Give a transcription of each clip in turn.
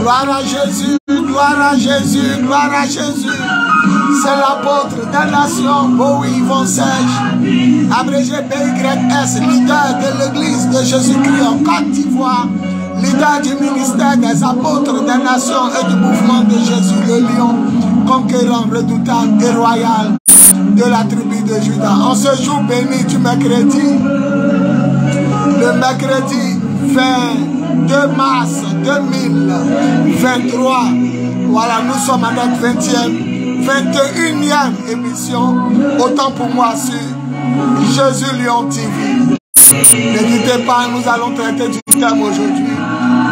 Gloire à Jésus, gloire à Jésus, gloire à Jésus. C'est l'apôtre des nations, Bowie Von Sèche, abrégé BYS, leader de l'église de Jésus-Christ en Côte d'Ivoire, leader du ministère des apôtres des nations et du mouvement de Jésus, le lion, conquérant, redoutable et royal de la tribu de Juda. En ce jour béni du mercredi, le mercredi 22 mars 2023, voilà, nous sommes à notre 21e émission, autant pour moi sur Jésus Lion TV. N'hésitez pas, nous allons traiter du thème aujourd'hui.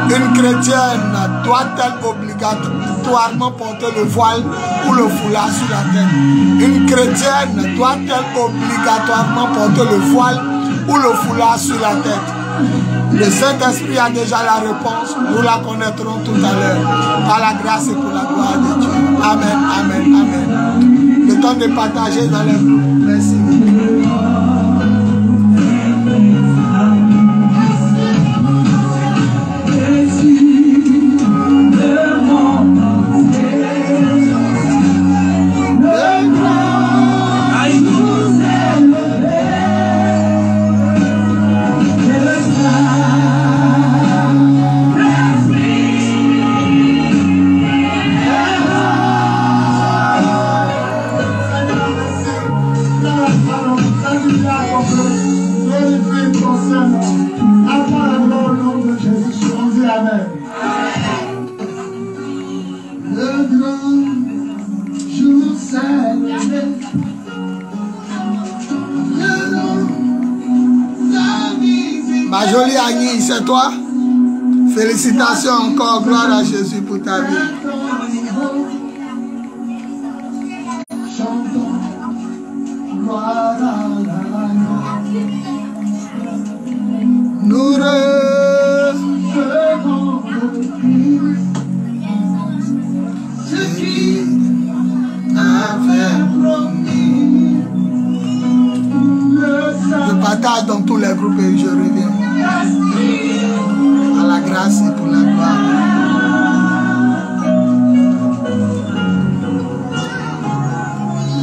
Une chrétienne doit-elle obligatoirement porter le voile ou le foulard sur la tête? Une chrétienne doit-elle obligatoirement porter le voile ou le foulard sur la tête? Le Saint-Esprit a déjà la réponse. Nous la connaîtrons tout à l'heure. Par la grâce et pour la gloire de Dieu. Amen, amen, amen. Le temps de partager dans les groupes. Merci. Ma jolie Annie, c'est toi? Félicitations encore, gloire à Jésus pour ta vie. Nous recevons ce qu'il avait promis. Je partage dans tous les groupes et je reviens. À la grâce et pour la gloire.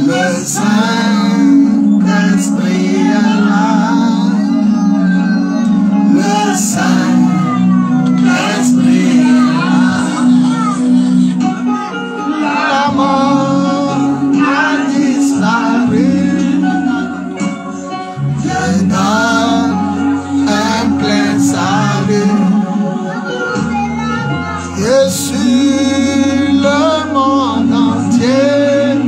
Le Saint-Esprit est là. Le Saint-Esprit est là. La mort a disparu. Je donne un plein salut. Et sur le monde entier,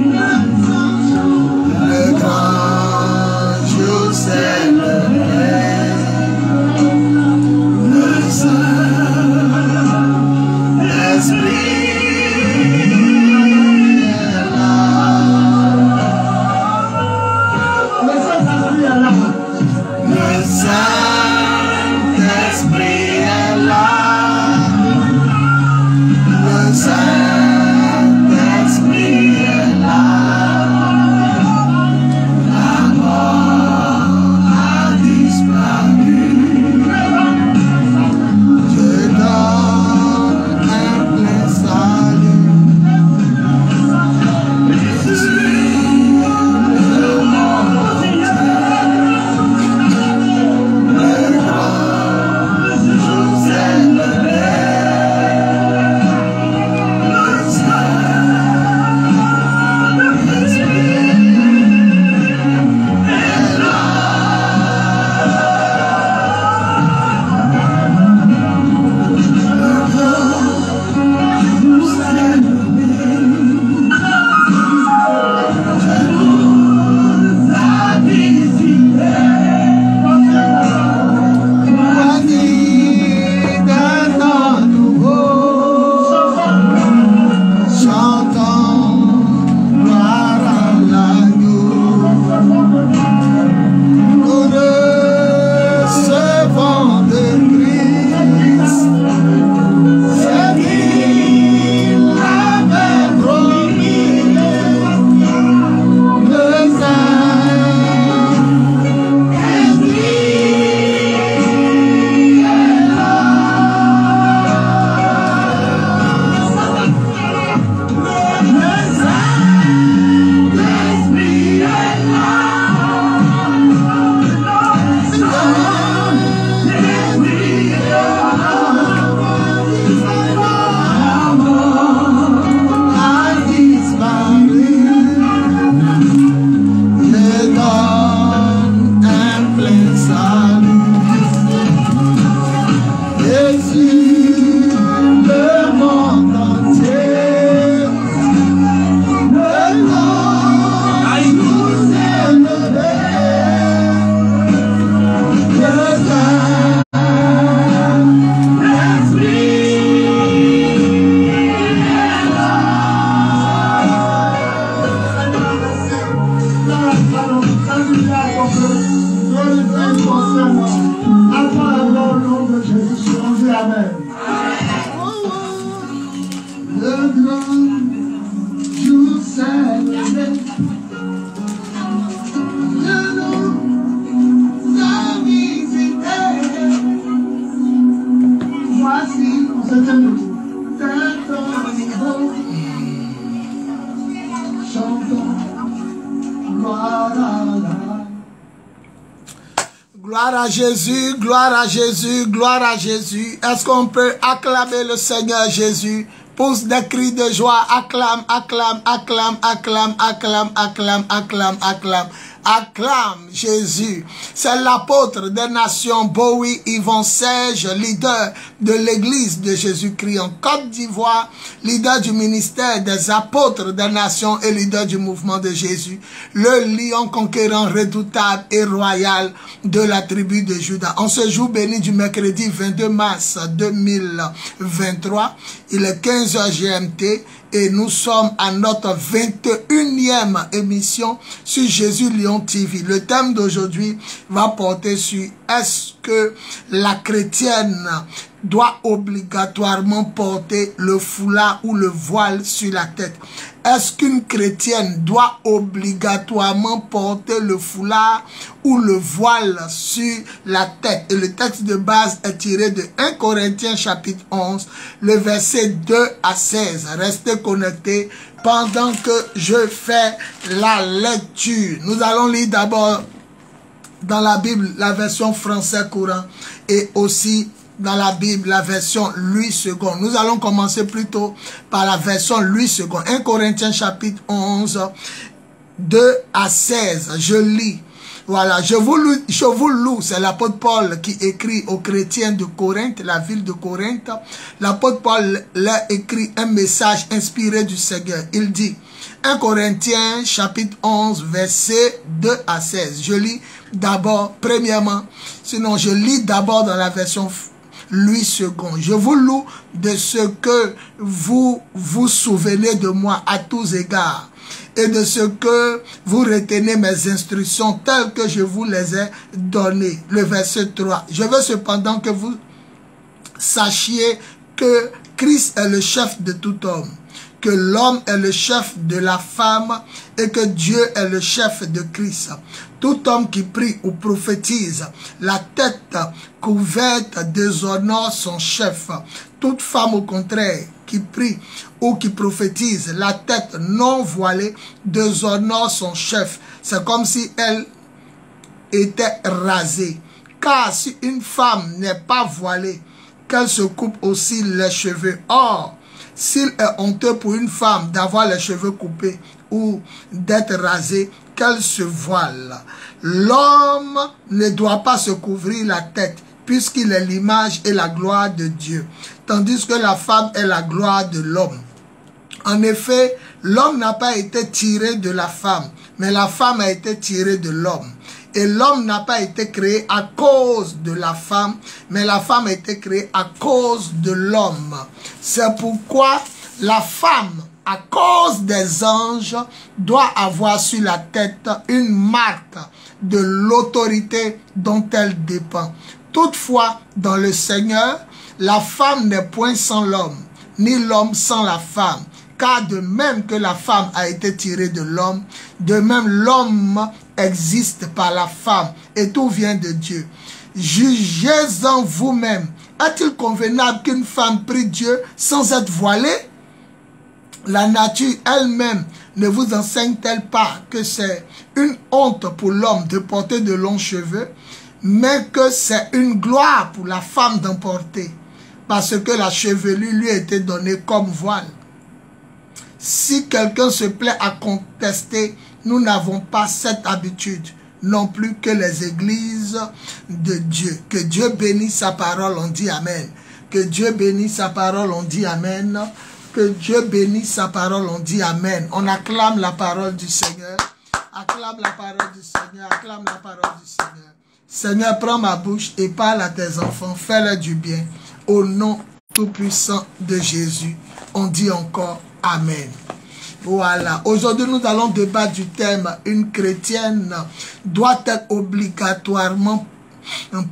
le grand jour s'est levé. Le Saint-Esprit est là. Le Saint-Esprit est là. Le Saint-Esprit est là. Le Gloire à Jésus, gloire à Jésus, gloire à Jésus. Est-ce qu'on peut acclamer le Seigneur Jésus? Pousse des cris de joie, acclame, acclame, acclame, acclame, acclame, acclame, acclame, acclame. Acclame Jésus. C'est l'apôtre des nations Bowie Yvon Serge, leader de l'église de Jésus-Christ en Côte d'Ivoire, leader du ministère des apôtres des nations et leader du mouvement de Jésus, le lion conquérant redoutable et royal de la tribu de Juda. En ce jour béni du mercredi 22 mars 2023, il est 15h GMT et nous sommes à notre 21e émission sur Jésus Lion TV. Le thème d'aujourd'hui va porter sur est-ce que la chrétienne doit obligatoirement porter le foulard ou le voile sur la tête? Est-ce qu'une chrétienne doit obligatoirement porter le foulard ou le voile sur la tête? Et le texte de base est tiré de 1 Corinthiens chapitre 11, le verset 2 à 16. Restez connectés pendant que je fais la lecture. Nous allons lire d'abord dans la Bible la version français courant et aussi dans la Bible, la version Louis II. Nous allons commencer plutôt par la version Louis II. 1 Corinthiens chapitre 11, 2 à 16. Je lis. Voilà, je vous loue. C'est l'apôtre Paul qui écrit aux chrétiens de Corinthe, la ville de Corinthe. L'apôtre Paul leur écrit un message inspiré du Seigneur. Il dit, 1 Corinthiens chapitre 11, verset 2 à 16. Je lis d'abord, premièrement, sinon je lis d'abord dans la version Louis II. Je vous loue de ce que vous vous souvenez de moi à tous égards et de ce que vous retenez mes instructions telles que je vous les ai données. Le verset 3. Je veux cependant que vous sachiez que Christ est le chef de tout homme, que l'homme est le chef de la femme et que Dieu est le chef de Christ. Tout homme qui prie ou prophétise, la tête couverte déshonore son chef. Toute femme au contraire qui prie ou qui prophétise, la tête non voilée déshonore son chef. C'est comme si elle était rasée. Car si une femme n'est pas voilée, qu'elle se coupe aussi les cheveux. Or, s'il est honteux pour une femme d'avoir les cheveux coupés ou d'être rasée, qu'elle se voile. L'homme ne doit pas se couvrir la tête, puisqu'il est l'image et la gloire de Dieu, tandis que la femme est la gloire de l'homme. En effet, l'homme n'a pas été tiré de la femme, mais la femme a été tirée de l'homme. Et l'homme n'a pas été créé à cause de la femme, mais la femme a été créée à cause de l'homme. C'est pourquoi la femme, à cause des anges, doit avoir sur la tête une marque de l'autorité dont elle dépend. Toutefois, dans le Seigneur, la femme n'est point sans l'homme, ni l'homme sans la femme. Car de même que la femme a été tirée de l'homme, de même l'homme existe par la femme, et tout vient de Dieu. Jugez-en vous-même. Est-il convenable qu'une femme prie Dieu sans être voilée? La nature elle-même ne vous enseigne-t-elle pas que c'est une honte pour l'homme de porter de longs cheveux, mais que c'est une gloire pour la femme d'en porter, parce que la chevelure lui a été donnée comme voile? Si quelqu'un se plaît à contester, nous n'avons pas cette habitude, non plus que les églises de Dieu. Que Dieu bénisse sa parole, on dit Amen. Que Dieu bénisse sa parole, on dit Amen. Que Dieu bénisse sa parole, on dit Amen. On acclame la parole du Seigneur. Acclame la parole du Seigneur. Acclame la parole du Seigneur. Seigneur, prends ma bouche et parle à tes enfants. Fais-leur du bien. Au nom tout-puissant de Jésus, on dit encore Amen. Voilà. Aujourd'hui, nous allons débattre du thème « Une chrétienne doit-elle obligatoirement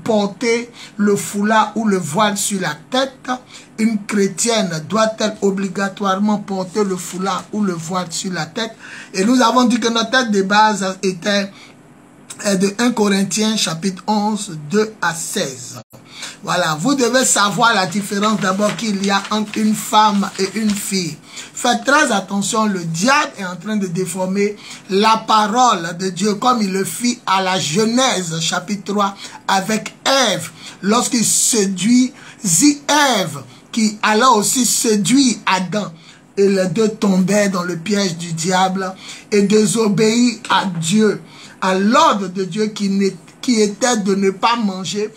porter le foulard ou le voile sur la tête ?» Une chrétienne doit-elle obligatoirement porter le foulard ou le voile sur la tête? Et nous avons dit que notre tête de base était est de 1 Corinthiens chapitre 11, 2 à 16. Voilà, vous devez savoir la différence d'abord qu'il y a entre une femme et une fille. Faites très attention, le diable est en train de déformer la parole de Dieu comme il le fit à la Genèse chapitre 3 avec Ève. Lorsqu'il séduisit Ève, qui alors aussi séduit Adam. Et les deux tombaient dans le piège du diable et désobéirent à Dieu, à l'ordre de Dieu qui était de ne pas manger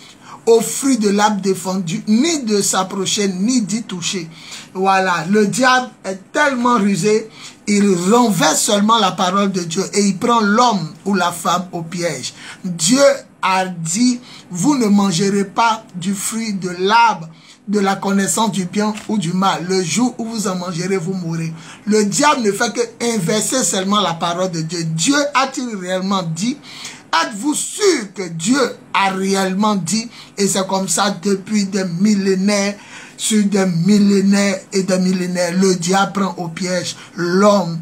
au fruit de l'arbre défendu, ni de s'approcher, ni d'y toucher. Voilà, le diable est tellement rusé, il renverse seulement la parole de Dieu et il prend l'homme ou la femme au piège. Dieu a dit, vous ne mangerez pas du fruit de l'arbre de la connaissance du bien ou du mal. Le jour où vous en mangerez, vous mourrez. Le diable ne fait que inverser seulement la parole de Dieu. Dieu a-t-il réellement dit? Êtes-vous sûr que Dieu a réellement dit? Et c'est comme ça depuis des millénaires, sur des millénaires et des millénaires. Le diable prend au piège l'homme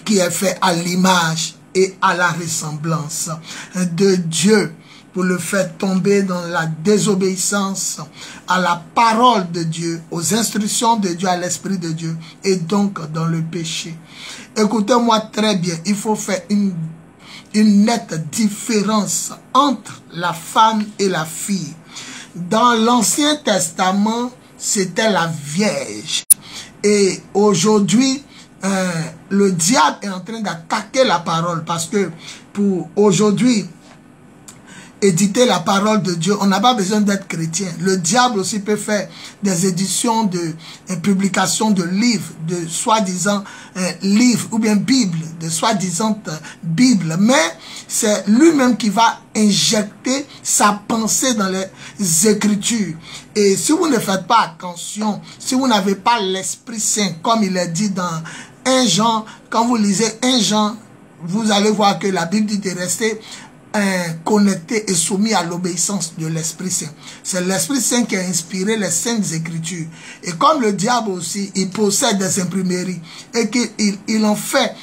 qui est fait à l'image et à la ressemblance de Dieu, pour le faire tomber dans la désobéissance à la parole de Dieu, aux instructions de Dieu, à l'Esprit de Dieu, et donc dans le péché. Écoutez-moi très bien, il faut faire une nette différence entre la femme et la fille. Dans l'Ancien Testament, c'était la Vierge. Et aujourd'hui, le diable est en train d'attaquer la parole, parce que pour aujourd'hui, éditer la parole de Dieu, on n'a pas besoin d'être chrétien. Le diable aussi peut faire des éditions de publications de livres, de soi-disant livres ou bien Bible, de soi-disant Bible. Mais c'est lui-même qui va injecter sa pensée dans les Écritures. Et si vous ne faites pas attention, si vous n'avez pas l'Esprit Saint, comme il est dit dans 1 Jean, quand vous lisez 1 Jean, vous allez voir que la Bible dit de rester connecté et soumis à l'obéissance de l'Esprit Saint. C'est l'Esprit Saint qui a inspiré les Saintes Écritures. Et comme le diable aussi, il possède des imprimeries et qu'il en fait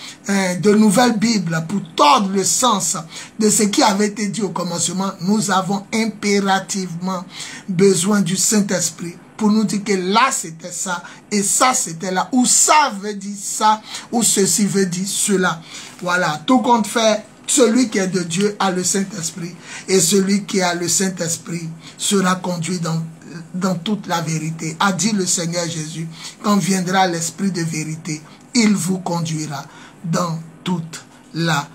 de nouvelles Bibles pour tordre le sens de ce qui avait été dit au commencement, nous avons impérativement besoin du Saint-Esprit pour nous dire que là c'était ça et ça c'était là, ou ça veut dire ça, ou ceci veut dire cela. Voilà, tout compte fait, celui qui est de Dieu a le Saint-Esprit, et celui qui a le Saint-Esprit sera conduit dans toute la vérité. A dit le Seigneur Jésus, quand viendra l'Esprit de vérité, il vous conduira dans toute la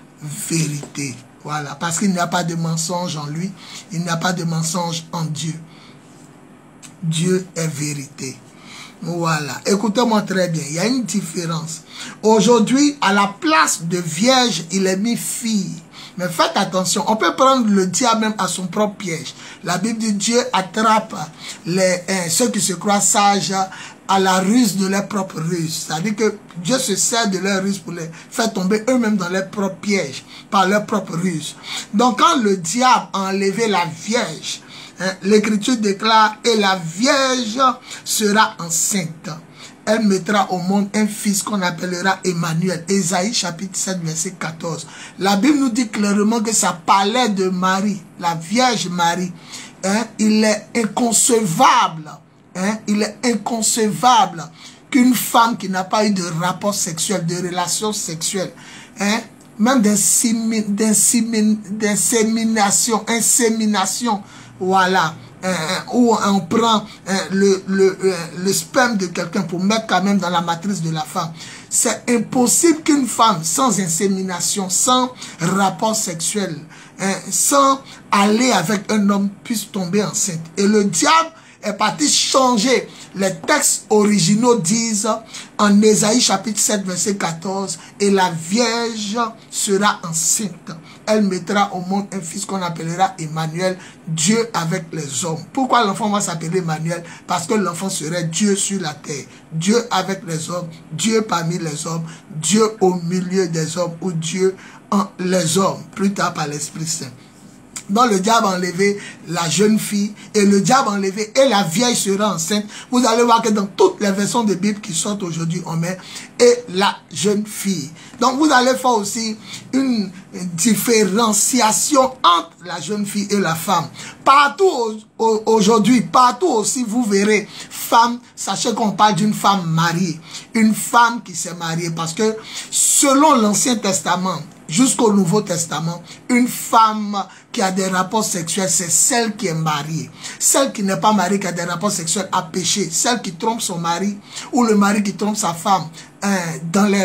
vérité. Voilà, parce qu'il n'y a pas de mensonge en lui, il n'y a pas de mensonge en Dieu. Dieu est vérité. Voilà, écoutez-moi très bien, il y a une différence. Aujourd'hui, à la place de vierge, il est mis fille. Mais faites attention, on peut prendre le diable même à son propre piège. La Bible dit Dieu attrape ceux qui se croient sages à la ruse de leur propre ruse. C'est-à-dire que Dieu se sert de leur ruse pour les faire tomber eux-mêmes dans leur propre piège, par leur propre ruse. Donc quand le diable a enlevé la vierge, l'Écriture déclare, et la Vierge sera enceinte. Elle mettra au monde un fils qu'on appellera Emmanuel. Ésaïe chapitre 7 verset 14. La Bible nous dit clairement que ça parlait de Marie, la Vierge Marie. Il est inconcevable, il est inconcevable qu'une femme qui n'a pas eu de rapport sexuel, de relation sexuelle, même insémination, voilà, où on prend le sperme de quelqu'un pour mettre quand même dans la matrice de la femme. C'est impossible qu'une femme sans insémination, sans rapport sexuel, sans aller avec un homme puisse tomber enceinte. Et le diable est parti changer. Les textes originaux disent en Ésaïe chapitre 7 verset 14, et la Vierge sera enceinte. Elle mettra au monde un fils qu'on appellera Emmanuel, Dieu avec les hommes. Pourquoi l'enfant va s'appeler Emmanuel? Parce que l'enfant serait Dieu sur la terre. Dieu avec les hommes, Dieu parmi les hommes, Dieu au milieu des hommes, ou Dieu en les hommes, plus tard par l'Esprit Saint. dont le diable a enlevé la jeune fille, et le diable a enlevé, et la vieille sera enceinte. Vous allez voir que dans toutes les versions de Bible qui sortent aujourd'hui, on met et la jeune fille. Donc vous allez faire aussi une différenciation entre la jeune fille et la femme. Partout aujourd'hui, partout aussi vous verrez femme, sachez qu'on parle d'une femme mariée, une femme qui s'est mariée, parce que selon l'Ancien Testament jusqu'au Nouveau Testament, une femme qui a des rapports sexuels, c'est celle qui est mariée. Celle qui n'est pas mariée, qui a des rapports sexuels, a péché. Celle qui trompe son mari, ou le mari qui trompe sa femme, dans les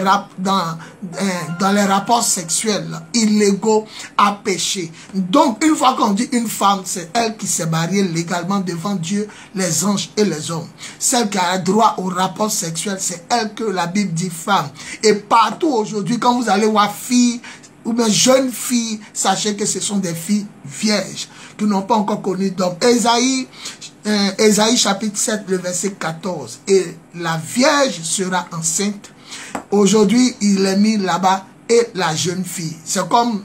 rapports sexuels illégaux, a péché. Donc, une fois qu'on dit une femme, c'est elle qui s'est mariée légalement devant Dieu, les anges et les hommes. Celle qui a droit aux rapports sexuels, c'est elle que la Bible dit femme. Et partout aujourd'hui, quand vous allez voir fille, ou bien jeunes filles, sachez que ce sont des filles vierges, qui n'ont pas encore connu d'homme. Ésaïe chapitre 7, le verset 14. Et la vierge sera enceinte. Aujourd'hui, il est mis là-bas, et la jeune fille. C'est comme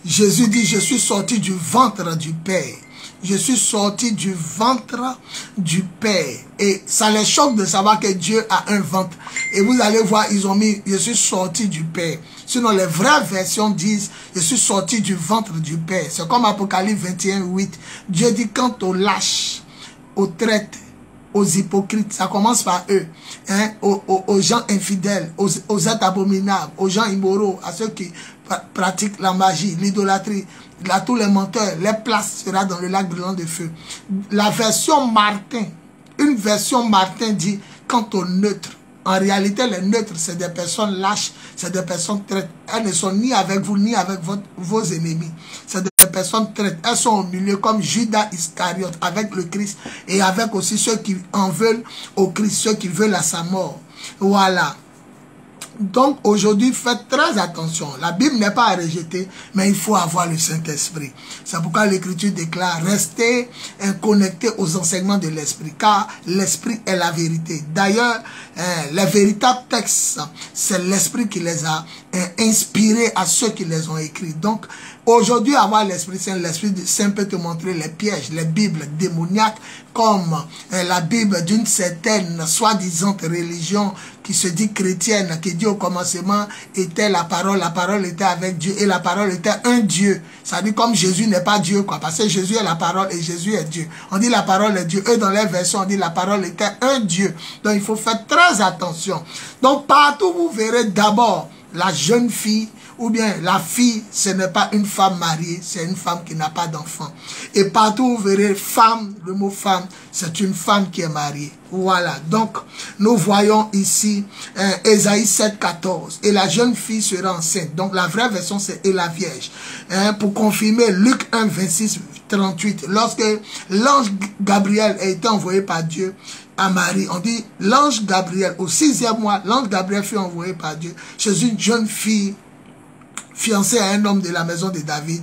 Jésus dit, je suis sorti du ventre du Père. Je suis sorti du ventre du Père. Et ça les choque de savoir que Dieu a un ventre. Et vous allez voir, ils ont mis, je suis sorti du Père. Sinon, les vraies versions disent, je suis sorti du ventre du Père. C'est comme Apocalypse 21, 8. Dieu dit, quant aux lâches, aux traites, aux hypocrites, ça commence par eux, hein, aux gens infidèles, aux êtres abominables, aux gens immoraux, à ceux qui pratiquent la magie, l'idolâtrie, là, tous les menteurs, les places sera dans le lac brûlant de feu. La version Martin, une version Martin dit, quant aux neutres, en réalité, les neutres, c'est des personnes lâches, c'est des personnes traites. Elles ne sont ni avec vous, ni avec vos ennemis. C'est des personnes traites. Elles sont au milieu comme Judas Iscariote, avec le Christ, et avec aussi ceux qui en veulent au Christ, ceux qui veulent à sa mort. Voilà. Donc aujourd'hui, faites très attention. La Bible n'est pas à rejeter, mais il faut avoir le Saint-Esprit. C'est pourquoi l'Écriture déclare, restez connectés aux enseignements de l'Esprit, car l'Esprit est la vérité. D'ailleurs, les véritables textes, c'est l'Esprit qui les a inspirés à ceux qui les ont écrits. Donc, aujourd'hui, avoir l'Esprit Saint peut te montrer les pièges, les Bibles démoniaques, comme la Bible d'une certaine soi-disant religion qui se dit chrétienne, qui dit au commencement était la parole était avec Dieu et la parole était un Dieu. Ça dit comme Jésus n'est pas Dieu, quoi, parce que Jésus est la parole et Jésus est Dieu. On dit la parole est Dieu. Eux, dans leur version, on dit la parole était un Dieu. Donc, il faut faire très attention. Donc, partout, vous verrez d'abord la jeune fille, ou bien la fille, ce n'est pas une femme mariée, c'est une femme qui n'a pas d'enfant. Et partout vous verrez femme, le mot femme, c'est une femme qui est mariée. Voilà, donc nous voyons ici Ésaïe 7, 14. Et la jeune fille sera enceinte. Donc la vraie version c'est et la vierge. Pour confirmer Luc 1, 26, 38. Lorsque l'ange Gabriel a été envoyé par Dieu à Marie, on dit l'ange Gabriel, au 6e mois, l'ange Gabriel fut envoyé par Dieu chez une jeune fille fiancée à un homme de la maison de David,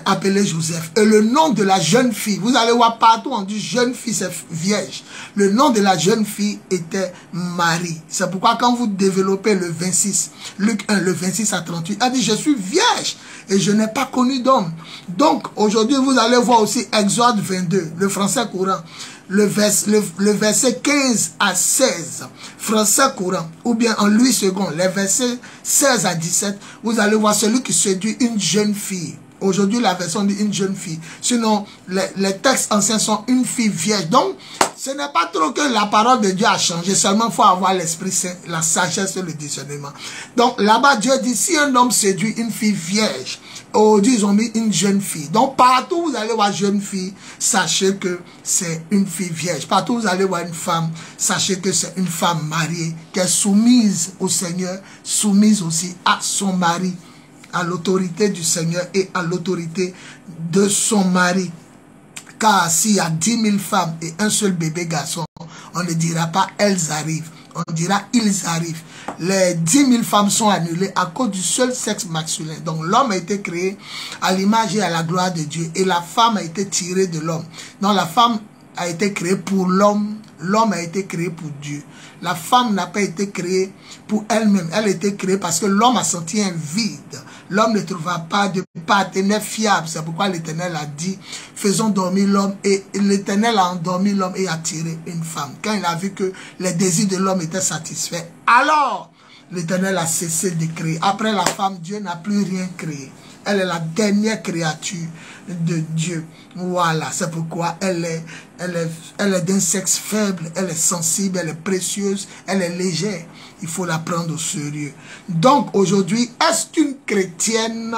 appelé Joseph. Et le nom de la jeune fille, vous allez voir partout on dit jeune fille, c'est vierge. Le nom de la jeune fille était Marie. C'est pourquoi quand vous développez le 26, Luc 1, le 26 à 38, elle dit je suis vierge et je n'ai pas connu d'homme. Donc aujourd'hui vous allez voir aussi Exode 22, le français courant. Le verset 15 à 16, français courant, ou bien en Louis II, les versets 16 à 17, vous allez voir celui qui séduit une jeune fille. Aujourd'hui, la version dit une jeune fille. Sinon, les textes anciens sont une fille vierge. Donc, ce n'est pas trop que la parole de Dieu a changé. Seulement, il faut avoir l'Esprit Saint, la sagesse et le discernement. Donc, là-bas, Dieu dit, si un homme séduit une fille vierge, aujourd'hui, ils ont mis une jeune fille. Donc, partout où vous allez voir jeune fille, sachez que c'est une fille vierge. Partout où vous allez voir une femme, sachez que c'est une femme mariée, qui est soumise au Seigneur, soumise aussi à son mari, à l'autorité du Seigneur et à l'autorité de son mari. Car s'il y a 10 000 femmes et un seul bébé garçon, on ne dira pas elles arrivent, on dira ils arrivent. Les 10 000 femmes sont annulées à cause du seul sexe masculin. Donc l'homme a été créé à l'image et à la gloire de Dieu. Et la femme a été tirée de l'homme. Donc la femme a été créée pour l'homme. L'homme a été créé pour Dieu. La femme n'a pas été créée pour elle-même. Elle a été créée parce que l'homme a senti un vide. l'homme ne trouvera pas de partenaire fiable. C'est pourquoi l'Éternel a dit, faisons dormir l'homme, et l'Éternel a endormi l'homme et a tiré une femme. Quand il a vu que les désirs de l'homme étaient satisfaits, alors l'Éternel a cessé de créer. Après la femme, Dieu n'a plus rien créé. Elle est la dernière créature de Dieu. Voilà, c'est pourquoi elle est d'un sexe faible, elle est sensible, elle est précieuse, elle est légère. Il faut la prendre au sérieux. Donc aujourd'hui, est-ce qu'une chrétienne,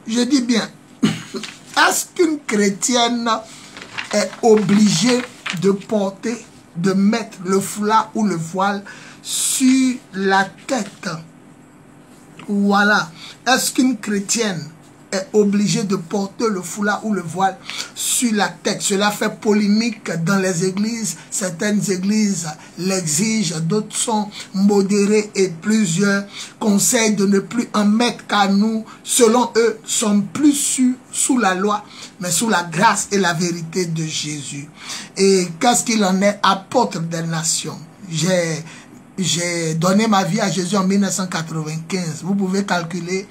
je dis bien, est-ce qu'une chrétienne est obligée de porter, de mettre le foulard ou le voile sur la tête? Voilà. Est-ce qu'une chrétienne est obligée de porter le foulard ou le voile sur la tête? Cela fait polémique dans les églises. Certaines églises l'exigent, d'autres sont modérées et plusieurs conseillent de ne plus en mettre, car nous, selon eux, sommes plus sous la loi, mais sous la grâce et la vérité de Jésus. Et qu'est-ce qu'il en est? Apôtre des nations. J'ai donné ma vie à Jésus en 1995. Vous pouvez calculer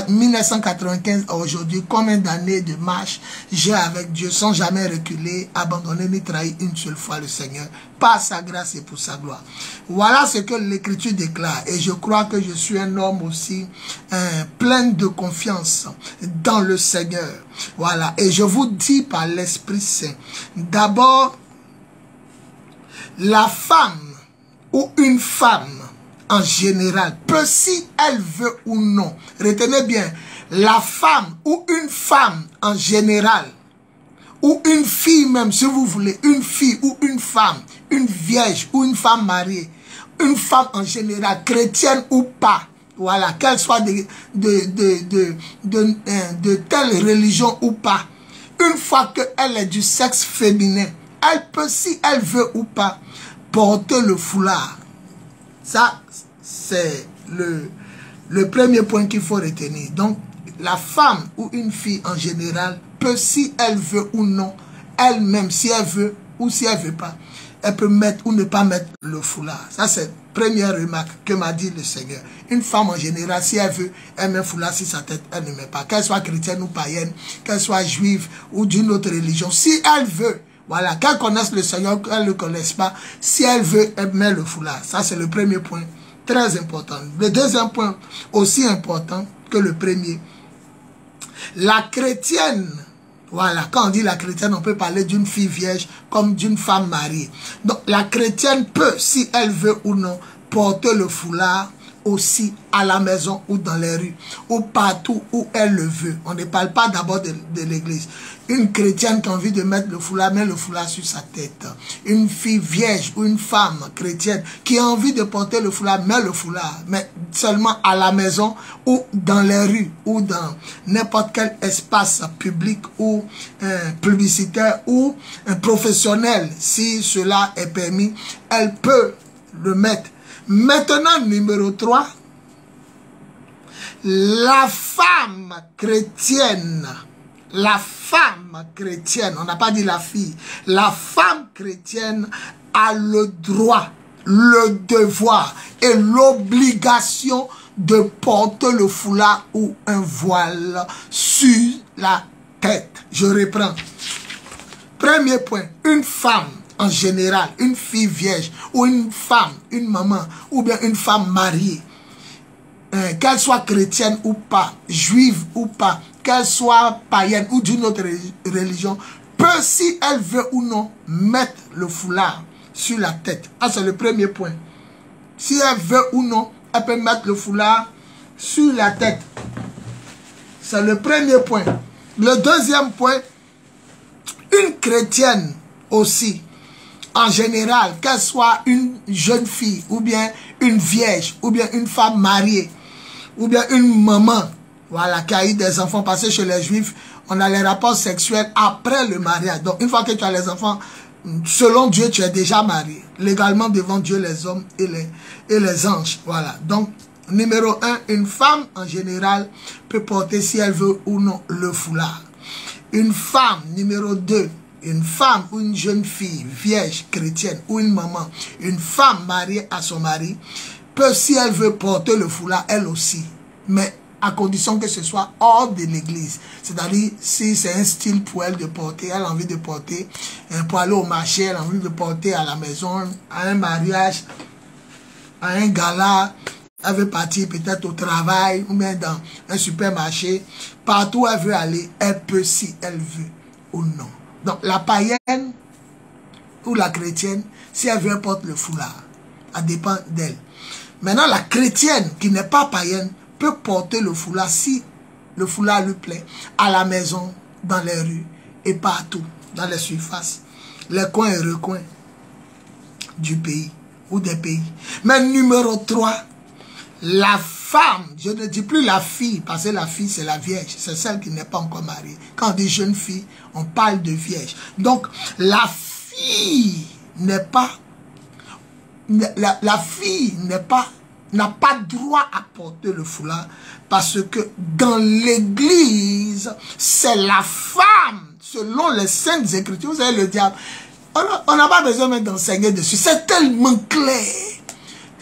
1995 à aujourd'hui, combien d'années de marche j'ai avec Dieu sans jamais reculer, abandonner ni trahir une seule fois le Seigneur, par sa grâce et pour sa gloire. Voilà ce que l'Écriture déclare. Et je crois que je suis un homme aussi plein de confiance dans le Seigneur. Voilà. Et je vous dis par l'Esprit Saint, d'abord, la femme ou une femme en général peut, si elle veut ou non, retenez bien, la femme ou une femme en général, ou une fille même, si vous voulez, une fille ou une femme, une vierge ou une femme mariée, une femme en général, chrétienne ou pas, voilà, qu'elle soit de telle religion ou pas, une fois qu'elle est du sexe féminin, elle peut, si elle veut ou pas, porter le foulard. Ça, c'est le premier point qu'il faut retenir. Donc, la femme ou une fille en général peut, si elle veut ou non, elle-même, si elle veut ou si elle ne veut pas, elle peut mettre ou ne pas mettre le foulard. Ça, c'est la première remarque que m'a dit le Seigneur. Une femme en général, si elle veut, elle met le foulard sur sa tête, elle ne met pas. Qu'elle soit chrétienne ou païenne, qu'elle soit juive ou d'une autre religion, si elle veut, voilà, qu'elle connaisse le Seigneur, qu'elle ne le connaisse pas, si elle veut, elle met le foulard. Ça, c'est le premier point, très important. Le deuxième point, aussi important que le premier. La chrétienne, voilà, quand on dit la chrétienne, on peut parler d'une fille vierge comme d'une femme mariée. Donc, la chrétienne peut, si elle veut ou non, porter le foulard aussi à la maison ou dans les rues, ou partout où elle le veut. On ne parle pas d'abord de l'église. Une chrétienne qui a envie de mettre le foulard, met le foulard sur sa tête. Une fille vierge ou une femme chrétienne qui a envie de porter le foulard, met le foulard, mais seulement à la maison ou dans les rues ou dans n'importe quel espace public ou publicitaire ou professionnel. Si cela est permis, elle peut le mettre. Maintenant, numéro 3, la femme chrétienne, on n'a pas dit la fille, la femme chrétienne a le droit, le devoir et l'obligation de porter le foulard ou un voile sur la tête. Je reprends. Premier point, une femme en général, une fille vierge ou une femme, une maman ou bien une femme mariée, qu'elle soit chrétienne ou pas, juive ou pas, qu'elle soit païenne ou d'une autre religion, peut, si elle veut ou non, mettre le foulard sur la tête. Ah, c'est le premier point. Si elle veut ou non, elle peut mettre le foulard sur la tête. C'est le premier point. Le deuxième point, une chrétienne aussi, en général, qu'elle soit une jeune fille, ou bien une vierge, ou bien une femme mariée, ou bien une maman, voilà, qui a eu des enfants, parce que chez les juifs, on a les rapports sexuels après le mariage. Donc, une fois que tu as les enfants, selon Dieu, tu es déjà marié. Légalement, devant Dieu, les hommes et les anges. Voilà. Donc, numéro 1, une femme, en général, peut porter, si elle veut ou non, le foulard. Une femme, numéro 2, une femme ou une jeune fille, vierge, chrétienne, ou une maman, une femme mariée à son mari, peut, si elle veut porter le foulard, elle aussi. Mais à condition que ce soit hors de l'église. C'est-à-dire, si c'est un style pour elle de porter, elle a envie de porter pour aller au marché, elle a envie de porter à la maison, à un mariage, à un gala, elle veut partir peut-être au travail ou bien dans un supermarché. Partout où elle veut aller, elle peut si elle veut ou non. Donc la païenne ou la chrétienne, si elle veut, elle porte le foulard. Ça dépend d'elle. Maintenant, la chrétienne qui n'est pas païenne peut porter le foulard si le foulard lui plaît, à la maison, dans les rues et partout, dans les surfaces, les coins et recoins du pays ou des pays. Mais numéro 3, la femme, je ne dis plus la fille, parce que la fille c'est la vierge, c'est celle qui n'est pas encore mariée. Quand on dit jeune fille, on parle de vierge. Donc la fille n'est pas, la fille n'a pas droit à porter le foulard, parce que dans l'église, c'est la femme, selon les saintes écritures. Vous savez, le diable, on n'a pas besoin même d'enseigner dessus, c'est tellement clair.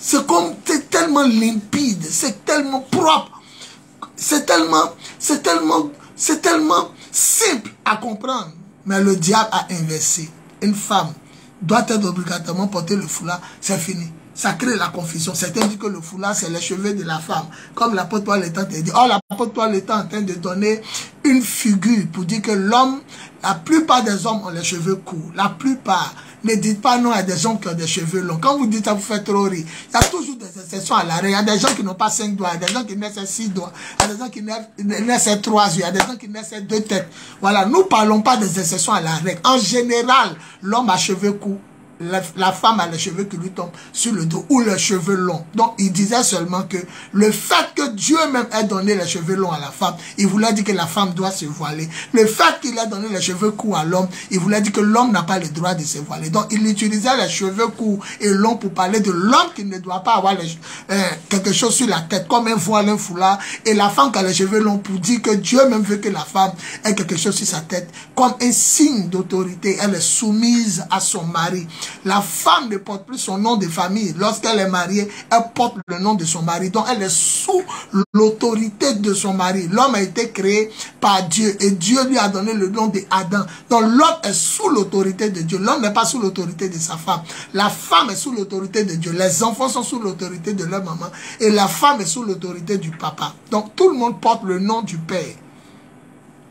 C'est tellement limpide, c'est tellement propre, c'est tellement simple à comprendre. Mais le diable a inversé. Une femme doit être obligatoirement porter le foulard, c'est fini. Ça crée la confusion. Certains disent que le foulard, c'est les cheveux de la femme. Comme l'apôtre Paul est en train de dire. Or, l'apôtre Paul est en train de donner une figure pour dire que l'homme, la plupart des hommes ont les cheveux courts. La plupart. Ne dites pas non à des gens qui ont des cheveux longs. Quand vous dites ça, vous faites trop rire. Il y a toujours des exceptions à la règle. Il y a des gens qui n'ont pas 5 doigts. Il y a des gens qui naissent 6 doigts. Il y a des gens qui naissent 3 yeux. Il y a des gens qui naissent 2 têtes. Voilà. Nous ne parlons pas des exceptions à la règle. En général, l'homme a cheveux courts. La femme a les cheveux qui lui tombent sur le dos ou les cheveux longs. Donc, il disait seulement que le fait que Dieu même ait donné les cheveux longs à la femme, il voulait dire que la femme doit se voiler. Le fait qu'il ait donné les cheveux courts à l'homme, il voulait dire que l'homme n'a pas le droit de se voiler. Donc, il utilisait les cheveux courts et longs pour parler de l'homme qui ne doit pas avoir quelque chose sur la tête, comme un voile, un foulard, et la femme qui a les cheveux longs pour dire que Dieu même veut que la femme ait quelque chose sur sa tête, comme un signe d'autorité. Elle est soumise à son mari. La femme ne porte plus son nom de famille. Lorsqu'elle est mariée, elle porte le nom de son mari. Donc, elle est sous l'autorité de son mari. L'homme a été créé par Dieu et Dieu lui a donné le nom d'Adam. Donc, l'homme est sous l'autorité de Dieu. L'homme n'est pas sous l'autorité de sa femme. La femme est sous l'autorité de Dieu. Les enfants sont sous l'autorité de leur maman. Et la femme est sous l'autorité du papa. Donc, tout le monde porte le nom du père.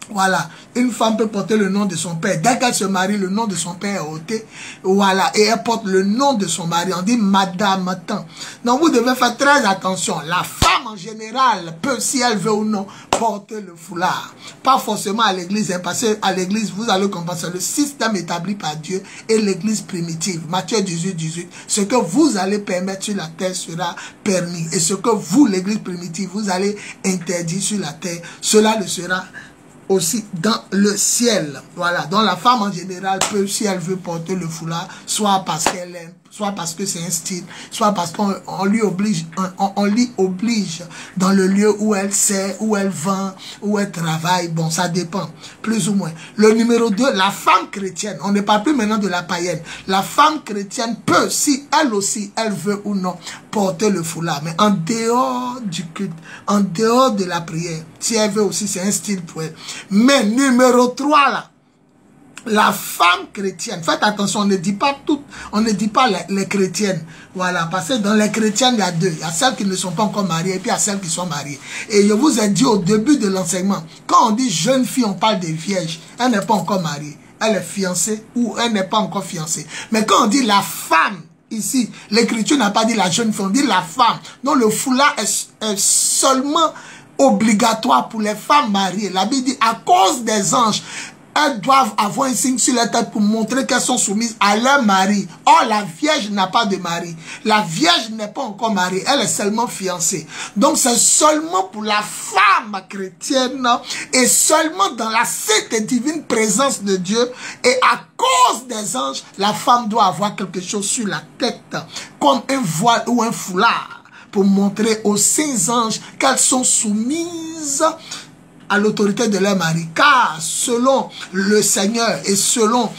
Voilà, une femme peut porter le nom de son père. Dès qu'elle se marie, le nom de son père est ôté. Voilà, et elle porte le nom de son mari. On dit madame tant. Donc vous devez faire très attention. La femme en général peut, si elle veut ou non, porter le foulard. Pas forcément à l'église, hein, parce qu'à l'église, vous allez comprendre, c'est le système établi par Dieu et l'église primitive. Matthieu 18, 18. Ce que vous allez permettre sur la terre sera permis. Et ce que vous, l'église primitive, vous allez interdire sur la terre, cela le sera aussi dans le ciel. Voilà. Donc la femme en général peut, si elle veut porter le foulard, soit parce qu'elle aime, soit parce que c'est un style, soit parce qu'on lui oblige, on l'y oblige dans le lieu où elle sert, où elle vend, où elle travaille. Bon, ça dépend, plus ou moins. Le numéro 2, la femme chrétienne. On ne parle plus maintenant de la païenne. La femme chrétienne peut, si elle aussi, elle veut ou non, porter le foulard. Mais en dehors du culte, en dehors de la prière, si elle veut aussi, c'est un style pour elle. Mais numéro 3, là, la femme chrétienne, faites attention, on ne dit pas toutes, on ne dit pas les chrétiennes, voilà, parce que dans les chrétiennes, il y a deux, il y a celles qui ne sont pas encore mariées, et puis il y a celles qui sont mariées. Et je vous ai dit au début de l'enseignement, quand on dit jeune fille, on parle des vierges, elle n'est pas encore mariée, elle est fiancée, ou elle n'est pas encore fiancée. Mais quand on dit la femme, ici, l'écriture n'a pas dit la jeune fille, on dit la femme, donc le foulard est seulement obligatoire pour les femmes mariées. La Bible dit, à cause des anges, elles doivent avoir un signe sur la tête pour montrer qu'elles sont soumises à leur mari. Or, la vierge n'a pas de mari. La vierge n'est pas encore mariée. Elle est seulement fiancée. Donc, c'est seulement pour la femme chrétienne et seulement dans la sainte et divine présence de Dieu. Et à cause des anges, la femme doit avoir quelque chose sur la tête, comme un voile ou un foulard, pour montrer aux saints anges qu'elles sont soumises à l'autorité de leur mari. Car selon le Seigneur et selon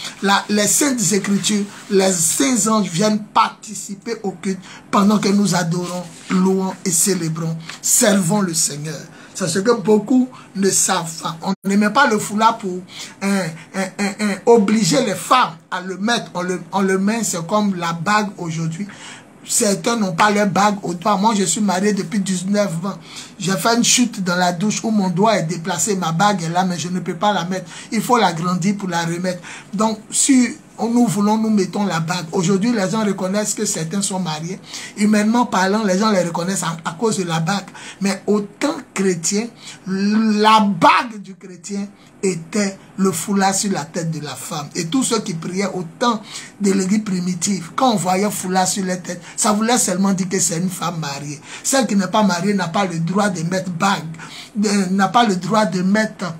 les saintes écritures, les saints anges viennent participer au culte pendant que nous adorons, louons et célébrons. Servons le Seigneur. C'est ce que beaucoup ne savent pas. On ne met pas le foulard pour obliger les femmes à le mettre. On le met, c'est comme la bague aujourd'hui. Certains n'ont pas leur bague au doigt. Moi, je suis marié depuis 19 ans. J'ai fait une chute dans la douche où mon doigt est déplacé. Ma bague est là, mais je ne peux pas la mettre. Il faut l'agrandir pour la remettre. Donc, si nous voulons, nous mettons la bague. Aujourd'hui, les gens reconnaissent que certains sont mariés. Humainement parlant, les gens les reconnaissent à cause de la bague. Mais autant chrétien, la bague du chrétien était le foulard sur la tête de la femme. Et tous ceux qui priaient au temps de l'église primitive, quand on voyait foulard sur la tête, ça voulait seulement dire que c'est une femme mariée. Celle qui n'est pas mariée n'a pas le droit de mettre bague, n'a pas le droit de mettre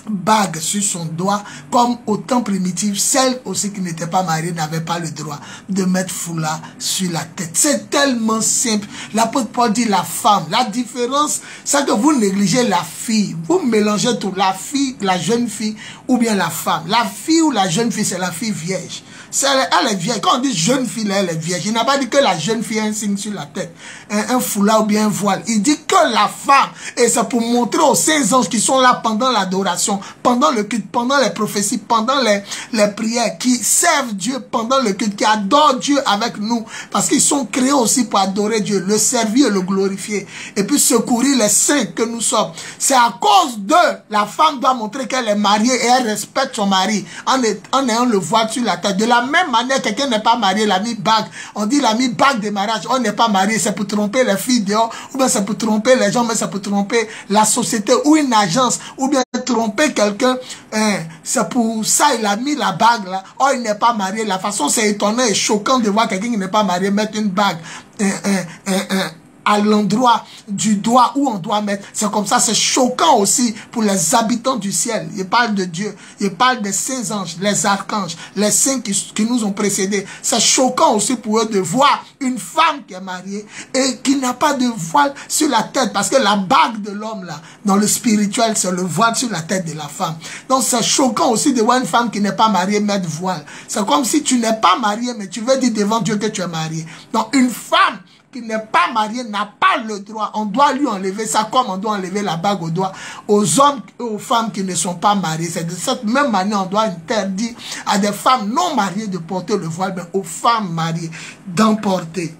bague sur son doigt, comme au temps primitif, celle aussi qui n'était pas mariée n'avait pas le droit de mettre foulard sur la tête. C'est tellement simple. L'apôtre Paul dit la femme. La différence, c'est que vous négligez la fille. Vous mélangez tout, la fille, la jeune fille ou bien la femme. La fille ou la jeune fille, c'est la fille vierge. Elle est vierge. Quand on dit jeune fille, elle est vierge. Il n'a pas dit que la jeune fille a un signe sur la tête, un foulard ou bien un voile. Il dit que la femme, et c'est pour montrer aux saints anges qui sont là pendant l'adoration, pendant le culte, pendant les prophéties, pendant les prières, qui servent Dieu pendant le culte, qui adorent Dieu avec nous, parce qu'ils sont créés aussi pour adorer Dieu, le servir et le glorifier, et puis secourir les saints que nous sommes. C'est à cause de la femme doit montrer qu'elle est mariée et elle respecte son mari en ayant le voile sur la tête. De la même manière, quelqu'un n'est pas marié, l'a mis bague. On dit l'a mis bague de mariage. On n'est pas marié, c'est pour tromper les filles dehors, ou bien c'est pour tromper les gens, mais c'est pour tromper la société ou une agence, ou bien tromper quelqu'un. C'est pour ça il a mis la bague là. Oh, il n'est pas marié. La façon, c'est étonnant et choquant de voir quelqu'un qui n'est pas marié mettre une bague à l'endroit du doigt où on doit mettre. C'est comme ça, c'est choquant aussi pour les habitants du ciel. Il parle de Dieu, il parle des saints anges, les archanges, les saints qui nous ont précédés. C'est choquant aussi pour eux de voir une femme qui est mariée et qui n'a pas de voile sur la tête, parce que la bague de l'homme là, dans le spirituel, c'est le voile sur la tête de la femme. Donc c'est choquant aussi de voir une femme qui n'est pas mariée mettre voile. C'est comme si tu n'es pas marié, mais tu veux dire devant Dieu que tu es marié. Donc une femme qui n'est pas marié n'a pas le droit. On doit lui enlever ça, comme on doit enlever la bague au doigt aux hommes et aux femmes qui ne sont pas mariées. C'est de cette même manière on doit interdire à des femmes non mariées de porter le voile, mais aux femmes mariées d'en porter.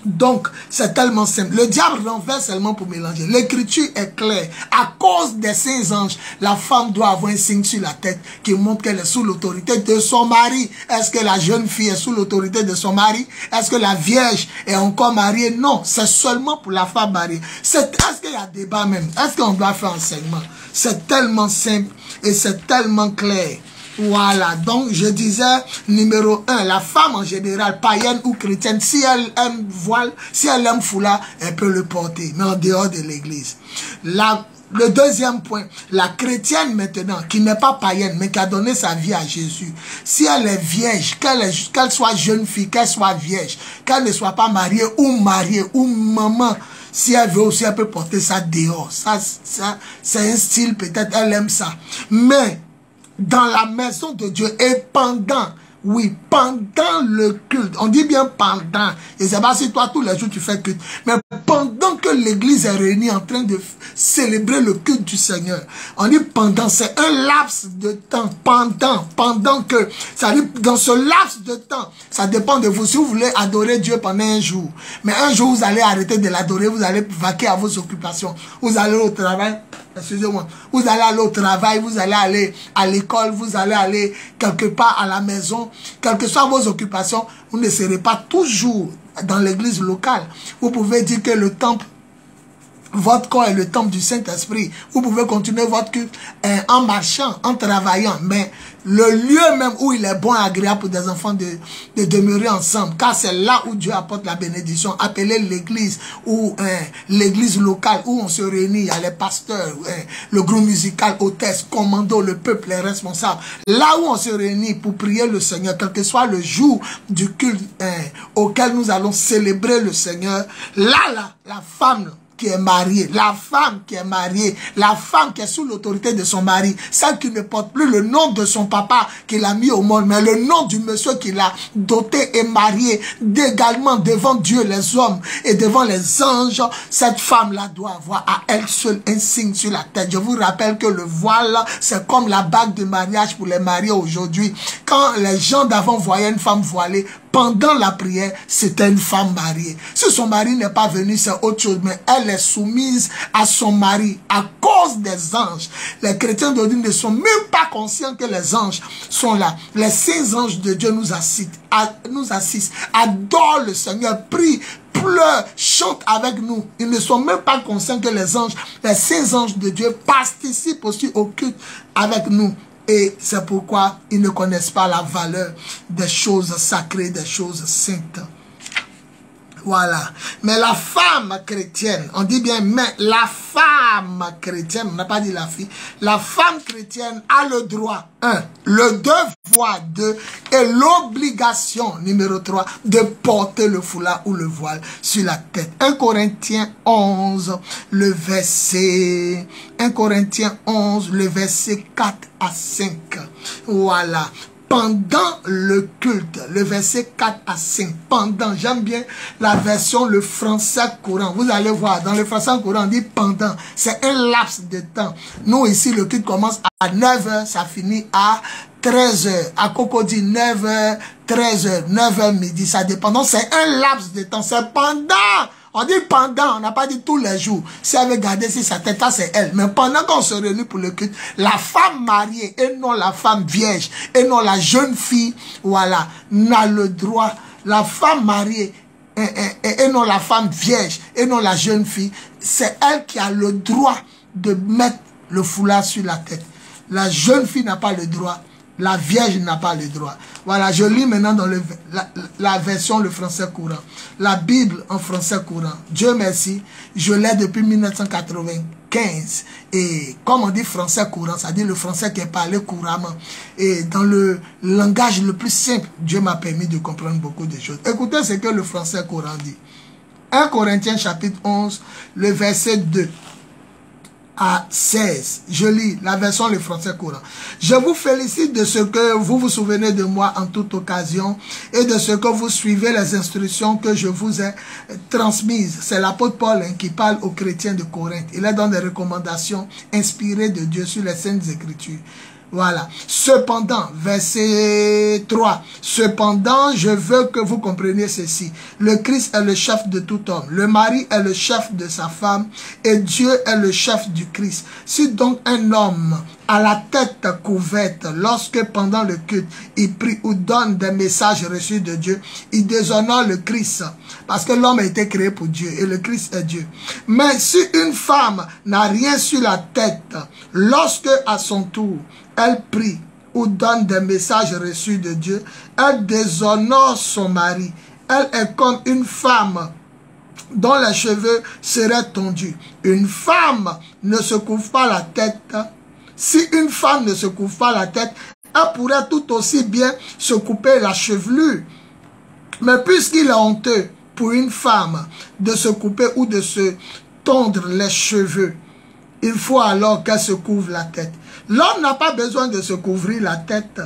Donc, c'est tellement simple. Le diable renverse seulement pour mélanger. L'écriture est claire. À cause des saints anges, la femme doit avoir un signe sur la tête qui montre qu'elle est sous l'autorité de son mari. Est-ce que la jeune fille est sous l'autorité de son mari? Est-ce que la vierge est encore mariée? Non, c'est seulement pour la femme mariée. Est-ce qu'il y a débat même? Est-ce qu'on doit faire enseignement? C'est tellement simple et c'est tellement clair. Voilà, donc je disais, numéro 1, la femme en général, païenne ou chrétienne, si elle aime voile, si elle aime foulard, elle peut le porter, mais en dehors de l'église. Le deuxième point, la chrétienne maintenant, qui n'est pas païenne, mais qui a donné sa vie à Jésus, si elle est vierge, qu'elle soit jeune fille, qu'elle soit vierge, qu'elle ne soit pas mariée ou maman, si elle veut aussi, elle peut porter ça dehors. Ça c'est un style, peut-être elle aime ça. Mais dans la maison de Dieu et pendant, oui, pendant le culte, on dit bien pendant, et c'est pas si toi tous les jours tu fais culte, mais pendant que l'église est réunie en train de célébrer le culte du Seigneur, on dit pendant, c'est un laps de temps, pendant que, ça dit dans ce laps de temps, ça dépend de vous, si vous voulez adorer Dieu pendant un jour, mais un jour vous allez arrêter de l'adorer, vous allez vaquer à vos occupations, vous allez au travail, excusez-moi, vous allez aller au travail, vous allez aller à l'école, vous allez aller quelque part à la maison, quelles que soient vos occupations, vous ne serez pas toujours dans l'église locale. Vous pouvez dire que le temple, votre corps est le temple du Saint-Esprit. Vous pouvez continuer votre culte en marchant, en travaillant, mais le lieu même où il est bon et agréable pour des enfants de demeurer ensemble, car c'est là où Dieu apporte la bénédiction, appelé l'église ou l'église locale où on se réunit, il y a les pasteurs, le groupe musical, hôtesse, commando, le peuple, les responsables. Là où on se réunit pour prier le Seigneur, quel que soit le jour du culte auquel nous allons célébrer le Seigneur, là, la femme qui est mariée, la femme qui est mariée, la femme qui est sous l'autorité de son mari, celle qui ne porte plus le nom de son papa qu'il a mis au monde, mais le nom du monsieur qu'il a doté et marié, également devant Dieu, les hommes et devant les anges, cette femme-là doit avoir à elle seule un signe sur la tête. Je vous rappelle que le voile, c'est comme la bague de mariage pour les mariés aujourd'hui. Quand les gens d'avant voyaient une femme voilée, pendant la prière, c'était une femme mariée. Si son mari n'est pas venu, c'est autre chose, mais elle est soumise à son mari à cause des anges. Les chrétiens d'aujourd'hui ne sont même pas conscients que les anges sont là. Les saints anges de Dieu nous assistent, adorent le Seigneur, prient, pleurent, chantent avec nous. Ils ne sont même pas conscients que les anges, les saints anges de Dieu participent aussi au culte avec nous. Et c'est pourquoi ils ne connaissent pas la valeur des choses sacrées, des choses saintes. Voilà. Mais la femme chrétienne, on dit bien, mais la femme chrétienne, on n'a pas dit la fille, la femme chrétienne a le droit, le devoir et l'obligation, numéro 3, de porter le foulard ou le voile sur la tête. 1 Corinthiens 11, le verset 4 à 5. Voilà. Pendant le culte, le verset 4 à 5, pendant, j'aime bien la version, le français courant. Vous allez voir, dans le français courant, on dit pendant. C'est un laps de temps. Nous, ici, le culte commence à 9h, ça finit à 13h. À Cocody, 9h, 13h, 9h midi, ça dépend. Donc, c'est un laps de temps. C'est pendant. On dit pendant, on n'a pas dit tous les jours. Si elle veut garder si sa tête, c'est elle. Mais pendant qu'on se réunit pour le culte, la femme mariée et non la femme vierge, et non la jeune fille, voilà, n'a le droit. La femme mariée et non la femme vierge, et non la jeune fille, c'est elle qui a le droit de mettre le foulard sur la tête. La jeune fille n'a pas le droit. La vierge n'a pas le droit. Voilà, je lis maintenant dans la version, le français courant. La Bible en français courant. Dieu merci, je l'ai depuis 1995. Et comme on dit français courant, ça dit le français qui est parlé couramment. Et dans le langage le plus simple, Dieu m'a permis de comprendre beaucoup de choses. Écoutez ce que le français courant dit. 1 Corinthiens chapitre 11, le verset 2. À 16. Je lis la version le français courant. Je vous félicite de ce que vous vous souvenez de moi en toute occasion et de ce que vous suivez les instructions que je vous ai transmises. C'est l'apôtre Paul qui parle aux chrétiens de Corinthe. Il est dans des recommandations inspirées de Dieu sur les Saintes Écritures. Voilà. Cependant, verset 3. Cependant, je veux que vous compreniez ceci. Le Christ est le chef de tout homme. Le mari est le chef de sa femme. Et Dieu est le chef du Christ. Si donc un homme a la tête couverte, lorsque pendant le culte, il prie ou donne des messages reçus de Dieu, il déshonore le Christ. Parce que l'homme a été créé pour Dieu et le Christ est Dieu. Mais si une femme n'a rien sur la tête, lorsque à son tour, elle prie ou donne des messages reçus de Dieu, elle déshonore son mari. Elle est comme une femme dont les cheveux seraient tondus. Une femme ne se couvre pas la tête. Si une femme ne se couvre pas la tête, elle pourrait tout aussi bien se couper la chevelure. Mais puisqu'il est honteux pour une femme de se couper ou de se tondre les cheveux, il faut alors qu'elle se couvre la tête. L'homme n'a pas besoin de se couvrir la tête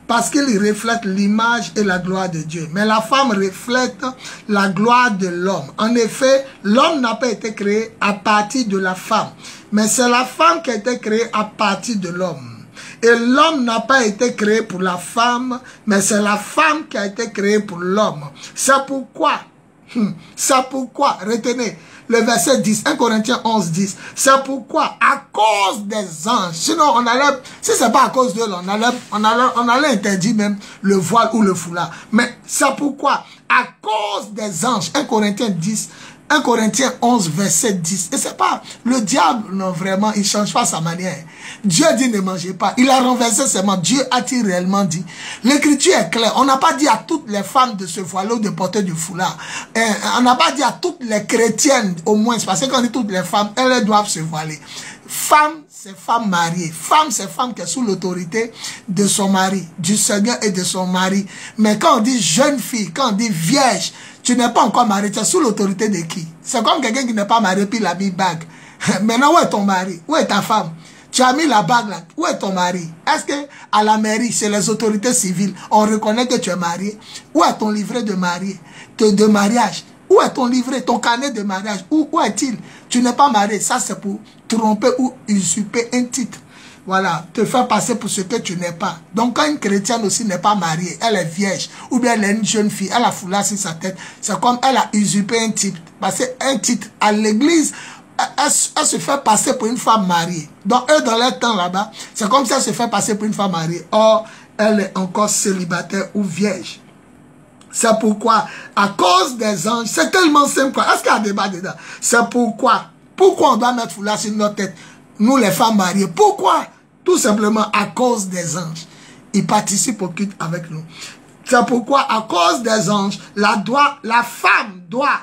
parce qu'il reflète l'image et la gloire de Dieu. Mais la femme reflète la gloire de l'homme. En effet, l'homme n'a pas été créé à partir de la femme. Mais c'est la femme qui a été créée à partir de l'homme. Et l'homme n'a pas été créé pour la femme, mais c'est la femme qui a été créée pour l'homme. C'est pourquoi, retenez, le verset 10, 1 Corinthiens 11, 10. C'est pourquoi, à cause des anges, sinon on allait, si c'est pas à cause d'eux, on allait interdire même le voile ou le foulard. Mais c'est pourquoi, à cause des anges, 1 Corinthiens 10, 1 Corinthiens 11, verset 10. Et c'est pas, le diable, non, vraiment, il change pas sa manière. Dieu dit ne mangez pas. Il a renversé seulement. Dieu a-t-il réellement dit? L'écriture est claire. On n'a pas dit à toutes les femmes de se voiler ou de porter du foulard. On n'a pas dit à toutes les chrétiennes, au moins, parce que quand on dit toutes les femmes, elles doivent se voiler. Femme, c'est femme mariée. Femme, c'est femme qui est sous l'autorité de son mari, du Seigneur et de son mari. Mais quand on dit jeune fille, quand on dit vierge, Tu n'es pas encore marié, tu es sous l'autorité de qui? C'est comme quelqu'un qui n'est pas marié puis il a mis bague. Maintenant, où est ton mari? Où est ta femme? Tu as mis la bague là. Où est ton mari? Est-ce que à la mairie, c'est les autorités civiles, on reconnaît que tu es marié? Où est ton livret de marié, de mariage? Où est ton livret, ton carnet de mariage? Où est-il? Tu n'es pas marié. Ça, c'est pour tromper ou usurper un titre. Voilà, te faire passer pour ce que tu n'es pas. Donc, quand une chrétienne aussi n'est pas mariée, elle est vierge, ou bien elle est une jeune fille, elle a foulard sur sa tête, c'est comme elle a usurpé un titre. Parce qu'un titre à l'église, elle se fait passer pour une femme mariée. Donc, eux, dans leur temps là-bas, c'est comme si elle se fait passer pour une femme mariée. Or, elle est encore célibataire ou vierge. C'est pourquoi, à cause des anges, c'est tellement simple. Est-ce qu'il y a un débat dedans? C'est pourquoi on doit mettre foulard sur notre tête, nous les femmes mariées? Pourquoi? Tout simplement à cause des anges. Ils participent au culte avec nous. C'est pourquoi, à cause des anges, la femme doit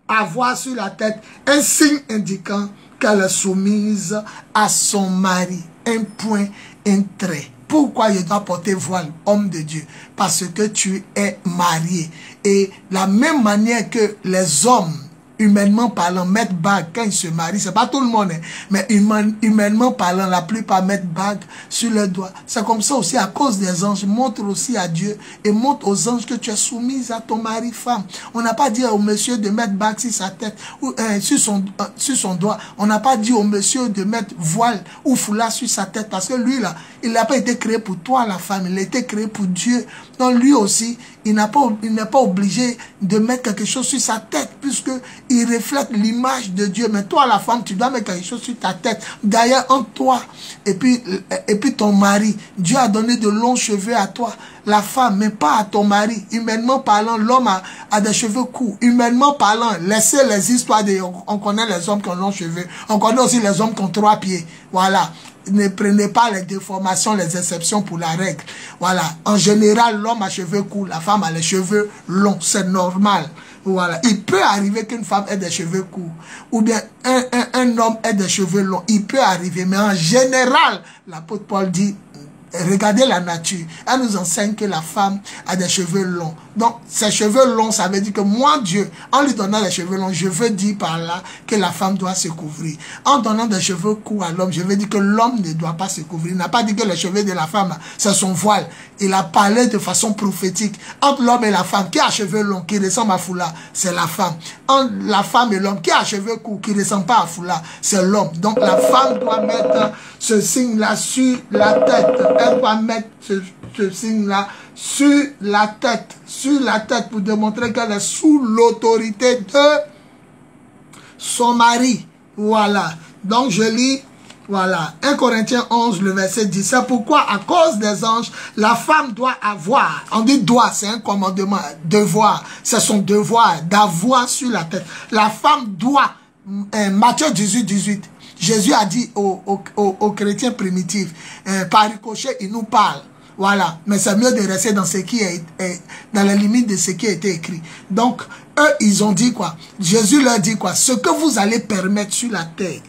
avoir sur la tête un signe indiquant qu'elle est soumise à son mari. Un point, un trait. Pourquoi je dois porter voile, homme de Dieu? Parce que tu es marié. Et la même manière que les hommes, humainement parlant, mettent bague quand ils se marient, c'est pas tout le monde, hein, mais humainement parlant, la plupart mettent bague sur le doigt. C'est comme ça aussi, à cause des anges, montre aussi à Dieu et montre aux anges que tu es soumise à ton mari femme. On n'a pas dit au monsieur de mettre bague sur sa tête ou sur son doigt. On n'a pas dit au monsieur de mettre voile ou foulard sur sa tête, parce que lui là, il n'a pas été créé pour toi la femme, il a été créé pour Dieu. Donc lui aussi, il n'est pas obligé de mettre quelque chose sur sa tête, puisque il reflète l'image de Dieu. Mais toi, la femme, tu dois mettre quelque chose sur ta tête. D'ailleurs, entre toi et puis ton mari, Dieu a donné de longs cheveux à toi, la femme, mais pas à ton mari. Humainement parlant, l'homme a des cheveux courts. Humainement parlant, laissez les histoires on connaît les hommes qui ont longs cheveux. On connaît aussi les hommes qui ont 3 pieds. Voilà. Ne prenez pas les déformations, les exceptions pour la règle. Voilà. En général, l'homme a cheveux courts, la femme a les cheveux longs. C'est normal. Voilà. Il peut arriver qu'une femme ait des cheveux courts. Ou bien un homme ait des cheveux longs. Il peut arriver. Mais en général, l'apôtre Paul dit, regardez la nature. Elle nous enseigne que la femme a des cheveux longs. Donc, ses cheveux longs, ça veut dire que moi, Dieu, en lui donnant les cheveux longs, je veux dire par là que la femme doit se couvrir. En donnant des cheveux courts à l'homme, je veux dire que l'homme ne doit pas se couvrir. Il n'a pas dit que les cheveux de la femme, c'est son voile. Il a parlé de façon prophétique. Entre l'homme et la femme, qui a cheveux longs, qui ressemble à foulard, c'est la femme. Entre la femme et l'homme, qui a cheveux courts, qui ne ressemble pas à foulard, c'est l'homme. Donc, la femme doit mettre ce signe-là sur la tête. Elle doit mettre ce signe-là sur la tête pour démontrer qu'elle est sous l'autorité de son mari. Voilà. Donc, je lis, voilà, 1 Corinthiens 11, le verset 10. C'est pourquoi, à cause des anges, la femme doit avoir, on dit doit, c'est un commandement, devoir, c'est son devoir d'avoir sur la tête. La femme doit, Matthieu 18, 18. Jésus a dit aux chrétiens primitifs, par ricochet, il nous parle. Voilà, mais c'est mieux de rester dans ce qui est dans la limite de ce qui a été écrit. Donc, eux, ils ont dit quoi? Jésus leur dit quoi? Ce que vous allez permettre sur la terre,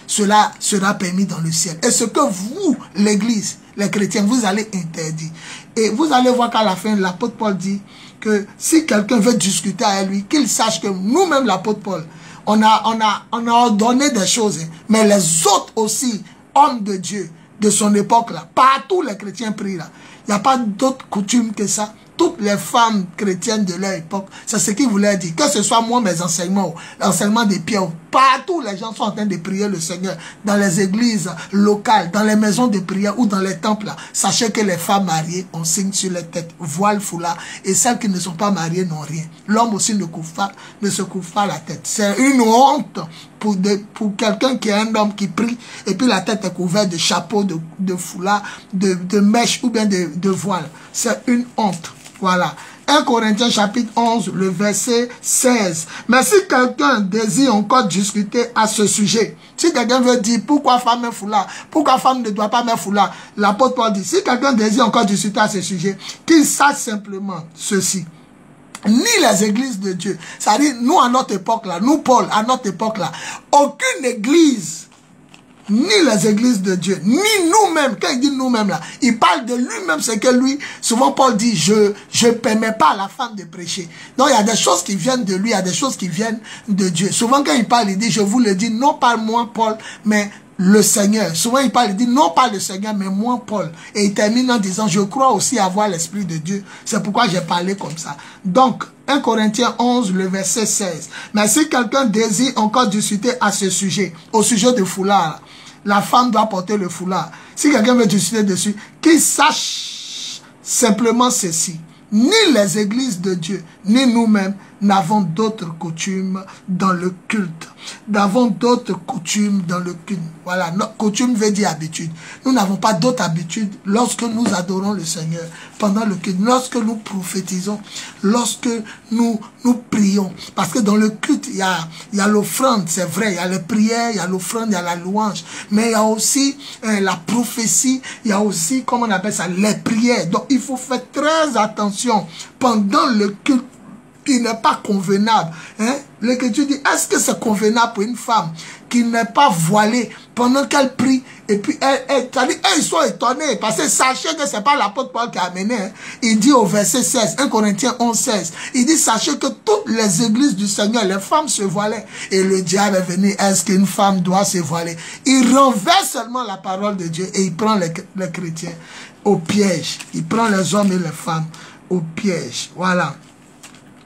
cela sera permis dans le ciel. Et ce que vous, l'église, les chrétiens, vous allez interdire. Et vous allez voir qu'à la fin, l'apôtre Paul dit que si quelqu'un veut discuter avec lui, qu'il sache que nous-mêmes, l'apôtre Paul, on a ordonné des choses, mais les autres aussi, hommes de Dieu, de son époque là, partout les chrétiens prient là. Il n'y a pas d'autre coutume que ça. Toutes les femmes chrétiennes de leur époque, c'est ce qu'ils voulaient dire. Que ce soit moi, mes enseignements, l'enseignement des Pierre, partout les gens sont en train de prier le Seigneur. Dans les églises locales, dans les maisons de prière ou dans les temples là. Sachez que les femmes mariées ont signe sur les têtes, voile, foulard. Et celles qui ne sont pas mariées n'ont rien. L'homme aussi ne se couvre pas la tête. C'est une honte pour quelqu'un qui est un homme qui prie et puis la tête est couverte de chapeau, de foulard, de mèche ou bien de voile. C'est une honte. Voilà. 1 Corinthiens chapitre 11, le verset 16. Mais si quelqu'un désire encore discuter à ce sujet, si quelqu'un veut dire pourquoi femme met foulard, pourquoi femme ne doit pas mettre foulard, l'apôtre Paul dit, si quelqu'un désire encore discuter à ce sujet, qu'il sache simplement ceci. Ni les églises de Dieu. C'est-à-dire, nous à notre époque là, nous Paul, à notre époque là, aucune église ni les églises de Dieu, ni nous-mêmes. Quand il dit nous-mêmes là, il parle de lui-même, c'est que lui, souvent Paul dit, je ne permets pas à la femme de prêcher. Donc il y a des choses qui viennent de lui, il y a des choses qui viennent de Dieu. Souvent quand il parle, il dit, je vous le dis, non pas moi Paul, mais le Seigneur. Souvent il parle, il dit, non pas le Seigneur, mais moi Paul. Et il termine en disant, je crois aussi avoir l'Esprit de Dieu. C'est pourquoi j'ai parlé comme ça. Donc, 1 Corinthiens 11, le verset 16. Mais si quelqu'un désire encore discuter à ce sujet, au sujet du foulard, la femme doit porter le foulard. Si quelqu'un veut discuter dessus, qu'il sache simplement ceci. Ni les églises de Dieu, ni nous-mêmes n'avons d'autres coutumes dans le culte. N'avons d'autres coutumes dans le culte. Voilà, notre coutume veut dire habitude. Nous n'avons pas d'autres habitudes lorsque nous adorons le Seigneur pendant le culte, lorsque nous prophétisons, lorsque nous prions. Parce que dans le culte, il y a l'offrande, c'est vrai, il y a les prières, il y a l'offrande, il y a la louange. Mais il y a aussi la prophétie, il y a aussi, comment on appelle ça, les prières. Donc il faut faire très attention pendant le culte qui n'est pas convenable. Hein? L'Écriture dit, est-ce que c'est convenable pour une femme qui n'est pas voilée pendant qu'elle prie? Et puis, ils sont étonnés parce que sachez que ce n'est pas l'apôtre Paul qui a amené. Hein? Il dit au verset 16, 1 Corinthiens 11, 16, il dit, sachez que toutes les églises du Seigneur, les femmes se voilaient. Et le diable est venu, est-ce qu'une femme doit se voiler? Il renverse seulement la parole de Dieu et il prend les chrétiens au piège. Il prend les hommes et les femmes au piège. Voilà.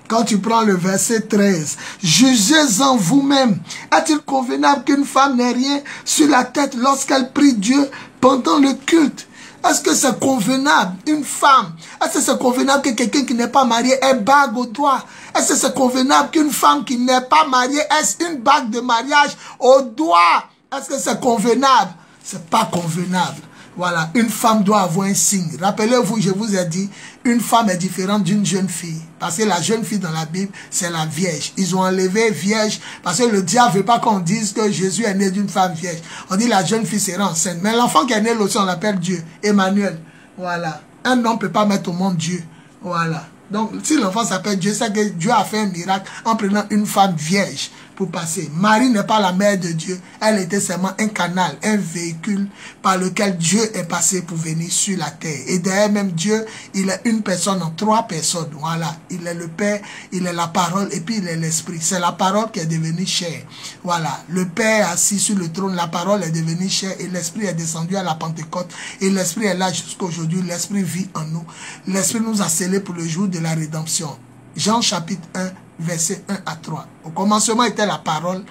Quand tu prends le verset 13, jugez-en vous-même. Est-il convenable qu'une femme n'ait rien sur la tête lorsqu'elle prie Dieu pendant le culte? Est-ce que c'est convenable, une femme? Est-ce que c'est convenable que quelqu'un qui n'est pas marié ait bague au doigt? Est-ce que c'est convenable qu'une femme qui n'est pas mariée ait une bague de mariage au doigt? Est-ce que c'est convenable? C'est pas convenable. Voilà, une femme doit avoir un signe. Rappelez-vous, je vous ai dit, une femme est différente d'une jeune fille. Parce que la jeune fille dans la Bible, c'est la vierge. Ils ont enlevé vierge parce que le diable ne veut pas qu'on dise que Jésus est né d'une femme vierge. On dit la jeune fille sera enceinte. Mais l'enfant qui est né aussi, on l'appelle Dieu, Emmanuel. Voilà. Un homme ne peut pas mettre au monde Dieu. Voilà. Donc, si l'enfant s'appelle Dieu, c'est que Dieu a fait un miracle en prenant une femme vierge pour passer. Marie n'est pas la mère de Dieu. Elle était seulement un canal, un véhicule par lequel Dieu est passé pour venir sur la terre. Et derrière même Dieu, il est une personne en trois personnes. Voilà. Il est le Père, il est la parole et puis il est l'Esprit. C'est la parole qui est devenue chair. Voilà. Le Père assis sur le trône, la parole est devenue chair et l'Esprit est descendu à la Pentecôte. Et l'Esprit est là jusqu'à aujourd'hui. L'Esprit vit en nous. L'Esprit nous a scellés pour le jour de la rédemption. Jean chapitre 1, verset 1 à 3. Au commencement était la parole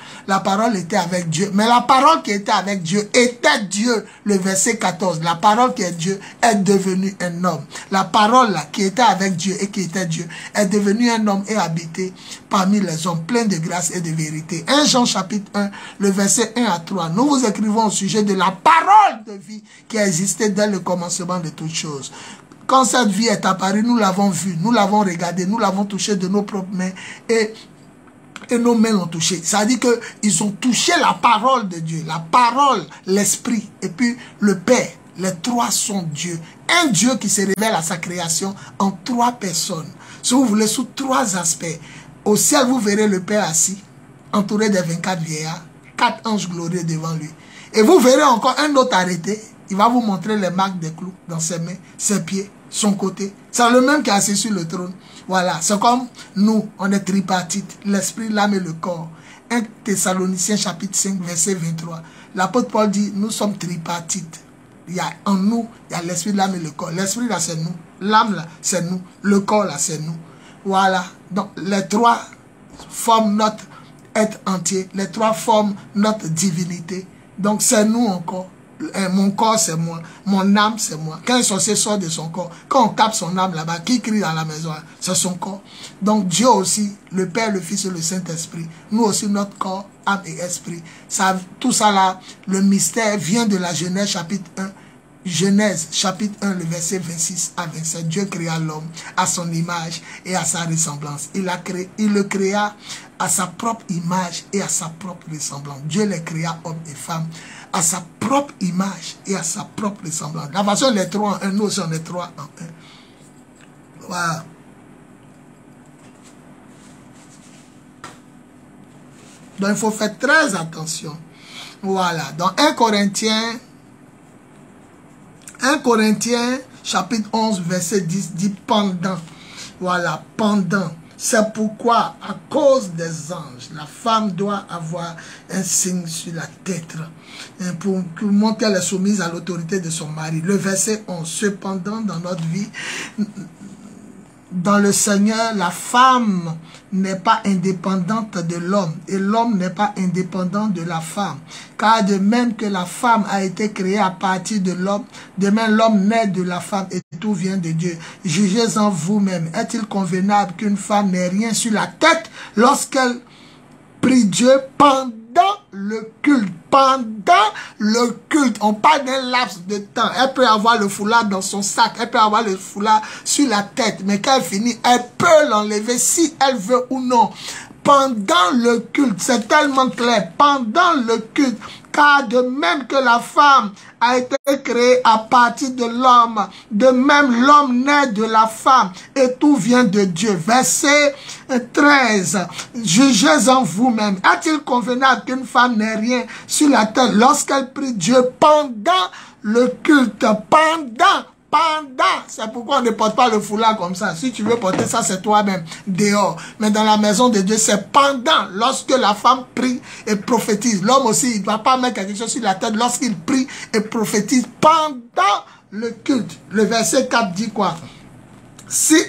était avec Dieu, mais la parole qui était avec Dieu était Dieu. Le verset 14, la parole qui est Dieu est devenue un homme. La parole là, qui était avec Dieu et qui était Dieu est devenue un homme et habité parmi les hommes, plein de grâce et de vérité. 1 Jean chapitre 1, le verset 1 à 3. Nous vous écrivons au sujet de la parole de vie qui a existé dès le commencement de toutes choses. Quand cette vie est apparue, nous l'avons vue, nous l'avons regardée, nous l'avons touchée de nos propres mains et nos mains l'ont touché. Ça veut dire qu'ils ont touché la parole de Dieu, la parole, l'Esprit et puis le Père. Les trois sont Dieu. Un Dieu qui se révèle à sa création en trois personnes. Si vous voulez, sous trois aspects. Au ciel, vous verrez le Père assis, entouré des 24 vieillards, 4 anges glorieux devant lui. Et vous verrez encore un autre arrêté. Il va vous montrer les marques des clous dans ses mains, ses pieds, son côté. C'est le même qui est assis sur le trône. Voilà, c'est comme nous, on est tripartite, l'esprit, l'âme et le corps. 1 Thessaloniciens chapitre 5, verset 23. L'apôtre Paul dit, nous sommes tripartites. Il y a en nous, il y a l'esprit, l'âme et le corps. L'esprit là, c'est nous. L'âme là, c'est nous. Le corps là, c'est nous. Voilà. Donc, les trois forment notre être entier. Les trois forment notre divinité. Donc, c'est nous encore. Mon corps c'est moi, mon âme c'est moi. Quand un sorcier sort de son corps, quand on capte son âme là-bas, qui crie dans la maison, c'est son corps. Donc Dieu aussi, le Père, le Fils et le Saint-Esprit, nous aussi notre corps, âme et esprit. Ça, tout ça là, le mystère vient de la Genèse chapitre 1. Genèse chapitre 1, le verset 26 à 27. Dieu créa l'homme à son image et à sa ressemblance. Il le créa à sa propre image et à sa propre ressemblance. Dieu les créa hommes et femmes à sa propre image et à sa propre ressemblance. La façon les trois en un, nous aussi on est trois en un. Voilà. Donc il faut faire très attention. Voilà. Dans 1 Corinthiens, chapitre 11, verset 10, dit pendant. Voilà, pendant. C'est pourquoi, à cause des anges, la femme doit avoir un signe sur la tête pour montrer qu'elle est soumise à l'autorité de son mari. Le verset 11. Cependant, dans notre vie, dans le Seigneur, la femme n'est pas indépendante de l'homme et l'homme n'est pas indépendant de la femme. Car de même que la femme a été créée à partir de l'homme, de même l'homme naît de la femme et tout vient de Dieu. Jugez-en vous-même. Est-il convenable qu'une femme n'ait rien sur la tête lorsqu'elle prie Dieu pendant le culte? Pendant le culte, on parle d'un laps de temps. Elle peut avoir le foulard dans son sac, elle peut avoir le foulard sur la tête, mais quand elle finit, elle peut l'enlever si elle veut ou non. Pendant le culte, c'est tellement clair, pendant le culte, car de même que la femme a été créée à partir de l'homme, de même l'homme naît de la femme et tout vient de Dieu. Verset 13. Jugez en vous-même. Est-il convenable qu'une femme n'ait rien sur la tête lorsqu'elle prie Dieu pendant le culte? C'est pourquoi on ne porte pas le foulard comme ça. Si tu veux porter ça, c'est toi-même, dehors. Mais dans la maison de Dieu, c'est pendant, lorsque la femme prie et prophétise. L'homme aussi, il ne doit pas mettre quelque chose sur la tête lorsqu'il prie et prophétise pendant le culte. Le verset 4 dit quoi? Si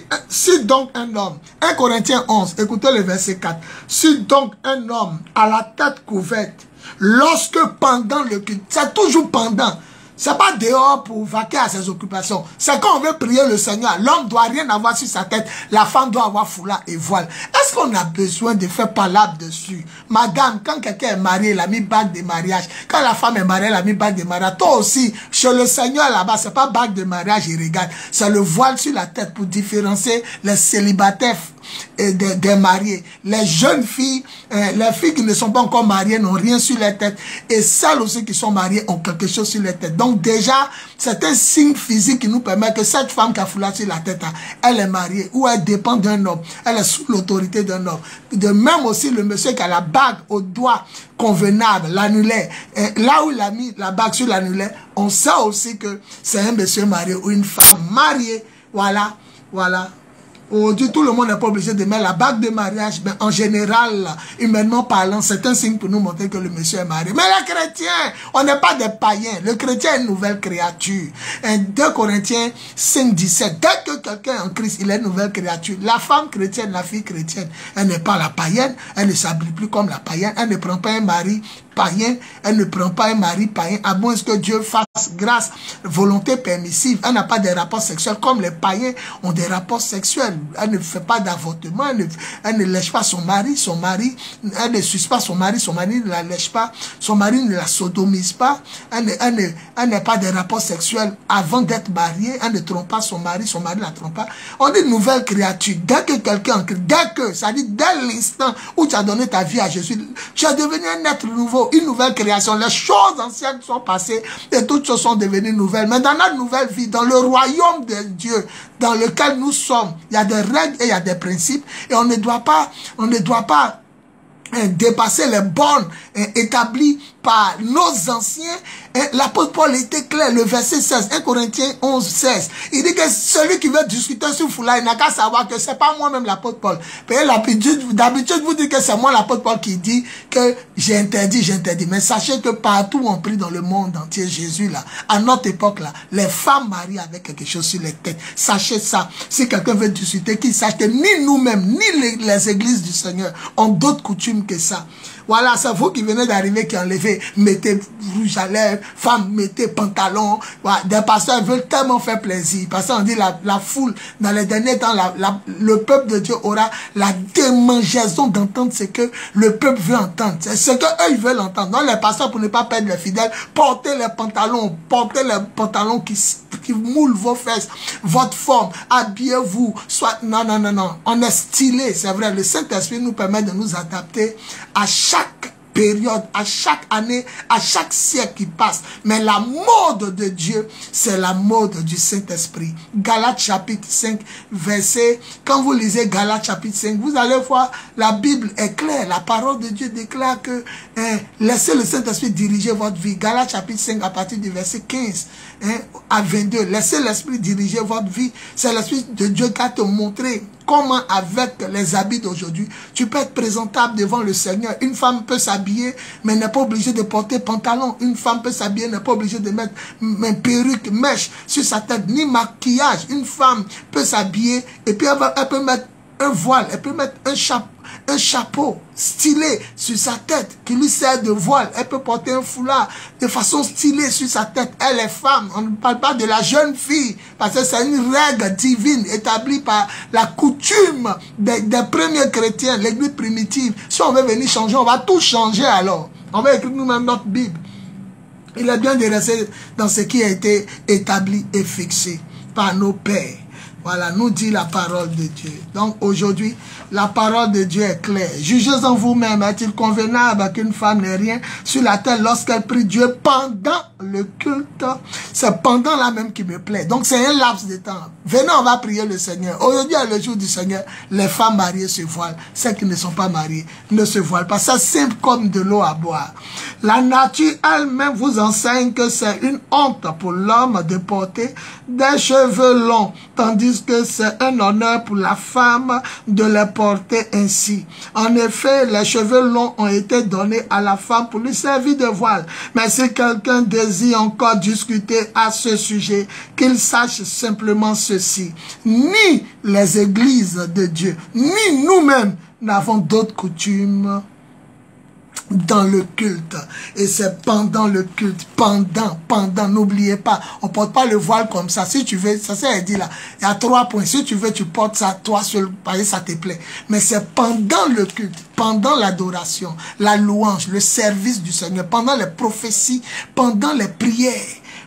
donc un homme, 1 Corinthiens 11, écoutez le verset 4. Si donc un homme a la tête couverte, lorsque pendant le culte, c'est toujours pendant. C'est pas dehors pour vaquer à ses occupations. C'est quand on veut prier le Seigneur. L'homme doit rien avoir sur sa tête. La femme doit avoir foulard et voile. Est-ce qu'on a besoin de faire palabre dessus? Madame, quand quelqu'un est marié, il a mis bague de mariage. Quand la femme est mariée, elle a mis bague de mariage. Toi aussi, chez le Seigneur là-bas, c'est pas bague de mariage, il regarde. C'est le voile sur la tête pour différencier les célibataires et des mariés. Les jeunes filles, les filles qui ne sont pas encore mariées n'ont rien sur la tête. Et celles aussi qui sont mariées ont quelque chose sur la tête. Donc déjà, c'est un signe physique qui nous permet que cette femme qui a foulard sur la tête, elle est mariée ou elle dépend d'un homme. Elle est sous l'autorité d'un homme. De même aussi, le monsieur qui a la bague au doigt convenable, l'annulaire, là où il a mis la bague sur l'annulaire, on sait aussi que c'est un monsieur marié ou une femme mariée. Voilà, voilà. Aujourd'hui, tout le monde n'est pas obligé de mettre la bague de mariage, mais en général, humainement parlant, c'est un signe pour nous montrer que le monsieur est marié. Mais les chrétiens, on n'est pas des païens. Le chrétien est une nouvelle créature. 2 Corinthiens 5, 17. Dès que quelqu'un est en Christ, il est une nouvelle créature. La femme chrétienne, la fille chrétienne, elle n'est pas la païenne, elle ne s'habille plus comme la païenne, elle ne prend pas un mari païen, elle ne prend pas un mari païen, à moins que Dieu fasse grâce, volonté permissive. Elle n'a pas de rapports sexuels comme les païens ont des rapports sexuels. Elle ne fait pas d'avortement, elle ne lèche pas son mari, elle ne suce pas son mari ne la lèche pas, son mari ne la sodomise pas, elle n'a pas de rapports sexuels avant d'être mariée, elle ne trompe pas son mari ne la trompe pas. On est une nouvelle créature. Dès que quelqu'un, ça dit dès l'instant où tu as donné ta vie à Jésus, tu es devenu un être nouveau, une nouvelle création. Les choses anciennes sont passées et toutes choses sont devenues nouvelles. Mais dans notre nouvelle vie, dans le royaume de Dieu, dans lequel nous sommes, il y a des règles et il y a des principes et on ne doit pas dépasser les bornes établies par nos anciens. L'apôtre Paul était clair, le verset 16, 1 Corinthiens 11, 16. Il dit que celui qui veut discuter sur foulard, il n'a qu'à savoir que c'est pas moi-même l'apôtre Paul. D'habitude, vous dites que c'est moi l'apôtre Paul qui dit que j'ai interdit. Mais sachez que partout où on prie dans le monde entier, Jésus là, à notre époque là, les femmes mariées avec quelque chose sur les têtes. Sachez ça. Si quelqu'un veut discuter, qu'il sache que ni nous-mêmes, ni les églises du Seigneur ont d'autres coutumes que ça. Voilà, c'est vous qui venez d'arriver, qui enlevez, mettez rouge à lèvres, femmes, mettez pantalon. Voilà, des pasteurs veulent tellement faire plaisir. Parce qu'on dit la foule, dans les derniers temps, le peuple de Dieu aura la démangeaison d'entendre ce que le peuple veut entendre. C'est ce qu'eux, ils veulent entendre. Donc les pasteurs, pour ne pas perdre les fidèles, portez les pantalons qui moulent vos fesses, votre forme, habillez-vous, soit, non, on est stylé, c'est vrai, le Saint-Esprit nous permet de nous adapter à chaque période, à chaque année, à chaque siècle qui passe. Mais la mode de Dieu, c'est la mode du Saint-Esprit. Galates chapitre 5, verset, quand vous lisez Galates chapitre 5, vous allez voir, la Bible est claire. La parole de Dieu déclare que laissez le Saint-Esprit diriger votre vie. Galates chapitre 5, à partir du verset 15 à 22. Laissez l'Esprit diriger votre vie. C'est l'Esprit de Dieu qui a te montré comment, avec les habits d'aujourd'hui, tu peux être présentable devant le Seigneur. Une femme peut s'habiller, mais n'est pas obligée de porter pantalon. Une femme peut s'habiller, n'est pas obligée de mettre une perruque, mèche sur sa tête, ni maquillage. Une femme peut s'habiller et puis elle peut mettre un voile, elle peut mettre un chapeau stylé sur sa tête qui lui sert de voile. Elle peut porter un foulard de façon stylée sur sa tête. Elle est femme. On ne parle pas de la jeune fille parce que c'est une règle divine établie par la coutume des premiers chrétiens, l'église primitive. Si on veut venir changer, on va tout changer alors. On va écrire nous-mêmes notre Bible. Il est bien de rester dans ce qui a été établi et fixé par nos pères. Voilà, nous dit la parole de Dieu. Donc aujourd'hui, la parole de Dieu est claire. Jugez en vous-même, est-il convenable qu'une femme n'ait rien sur la terre lorsqu'elle prie Dieu pendant le culte? C'est pendant là même qui me plaît. Donc c'est un laps de temps. Venez, on va prier le Seigneur. Aujourd'hui, le jour du Seigneur, les femmes mariées se voilent. Celles qui ne sont pas mariées ne se voilent pas. C'est simple comme de l'eau à boire. La nature elle-même vous enseigne que c'est une honte pour l'homme de porter des cheveux longs, tandis que c'est un honneur pour la femme de les porter ainsi. En effet, les cheveux longs ont été donnés à la femme pour lui servir de voile. Mais si quelqu'un désire encore discuter à ce sujet, qu'il sache simplement ceci. Ni les églises de Dieu, ni nous-mêmes n'avons d'autres coutumes dans le culte. Et c'est pendant le culte, pendant, n'oubliez pas, on porte pas le voile comme ça. Si tu veux, ça c'est dit là, il y a 3 points. Si tu veux, tu portes ça toi seul, parce que ça te plaît. Mais c'est pendant le culte, pendant l'adoration, la louange, le service du Seigneur, pendant les prophéties, pendant les prières,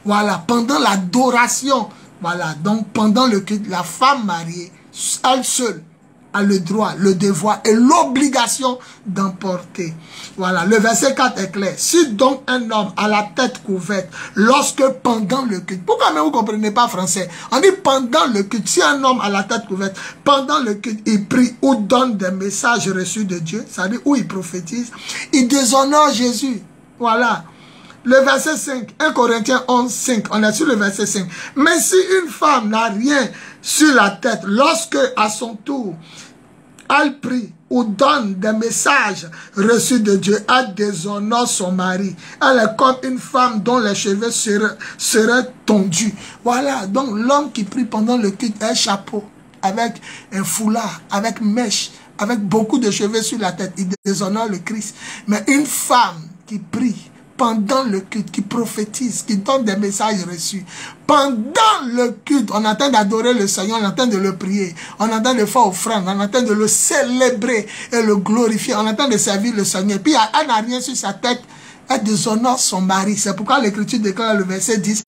voilà, pendant l'adoration, voilà. Donc pendant le culte, la femme mariée, elle seule, a le droit, le devoir et l'obligation d'en porter. Voilà, le verset 4 est clair. Si donc un homme a la tête couverte, lorsque pendant le culte, pourquoi même vous ne comprenez pas français? On dit pendant le culte, si un homme a la tête couverte, pendant le culte, il prie ou donne des messages reçus de Dieu, c'est-à-dire où il prophétise, il déshonore Jésus. Voilà. Le verset 5, 1 Corinthiens 11, 5, on est sur le verset 5. Mais si une femme n'a rien sur la tête, lorsque à son tour, elle prie ou donne des messages reçus de Dieu, elle déshonore son mari. Elle est comme une femme dont les cheveux seraient tondus. Voilà, donc l'homme qui prie pendant le culte a un chapeau, avec un foulard, avec mèche, avec beaucoup de cheveux sur la tête. Il déshonore le Christ. Mais une femme qui prie pendant le culte, qui prophétise, qui donne des messages reçus. Pendant le culte, on est en train d'adorer le Seigneur, on est en train de le prier, on est en train de faire offrande, on est en train de le célébrer et le glorifier, on est en train de servir le Seigneur. Puis elle n'a rien sur sa tête, elle déshonore son mari. C'est pourquoi l'Écriture déclare le verset 10.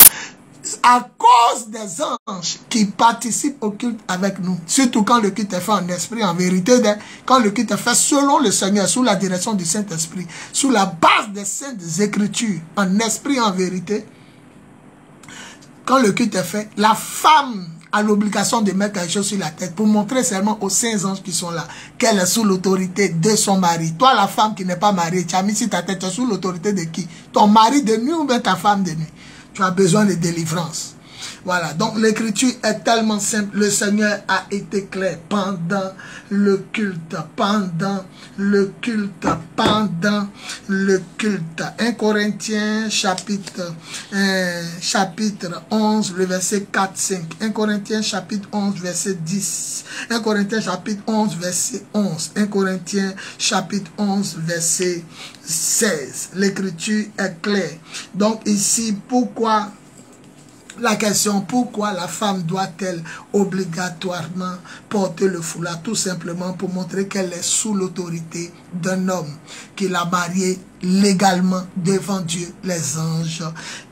À cause des anges qui participent au culte avec nous, surtout quand le culte est fait en esprit, en vérité, quand le culte est fait selon le Seigneur, sous la direction du Saint-Esprit, sous la base des saintes écritures, en esprit, en vérité, quand le culte est fait, la femme a l'obligation de mettre quelque chose sur la tête pour montrer seulement aux saints anges qui sont là qu'elle est sous l'autorité de son mari. Toi, la femme qui n'est pas mariée, tu as mis sur ta tête, tu es sous l'autorité de qui? Ton mari de nuit ou bien ta femme de nuit? Tu as besoin de délivrance. Voilà, donc l'écriture est tellement simple. Le Seigneur a été clair pendant le culte, pendant le culte, pendant le culte. 1 Corinthiens chapitre 11, le verset 4-5. 1 Corinthiens chapitre 11, verset 10. 1 Corinthiens chapitre 11, verset 11. 1 Corinthiens chapitre 11, verset 16. L'écriture est claire. Donc ici, pourquoi la question, pourquoi la femme doit-elle obligatoirement porter le foulard? Tout simplement pour montrer qu'elle est sous l'autorité d'un homme qui l'a mariée légalement devant Dieu, les anges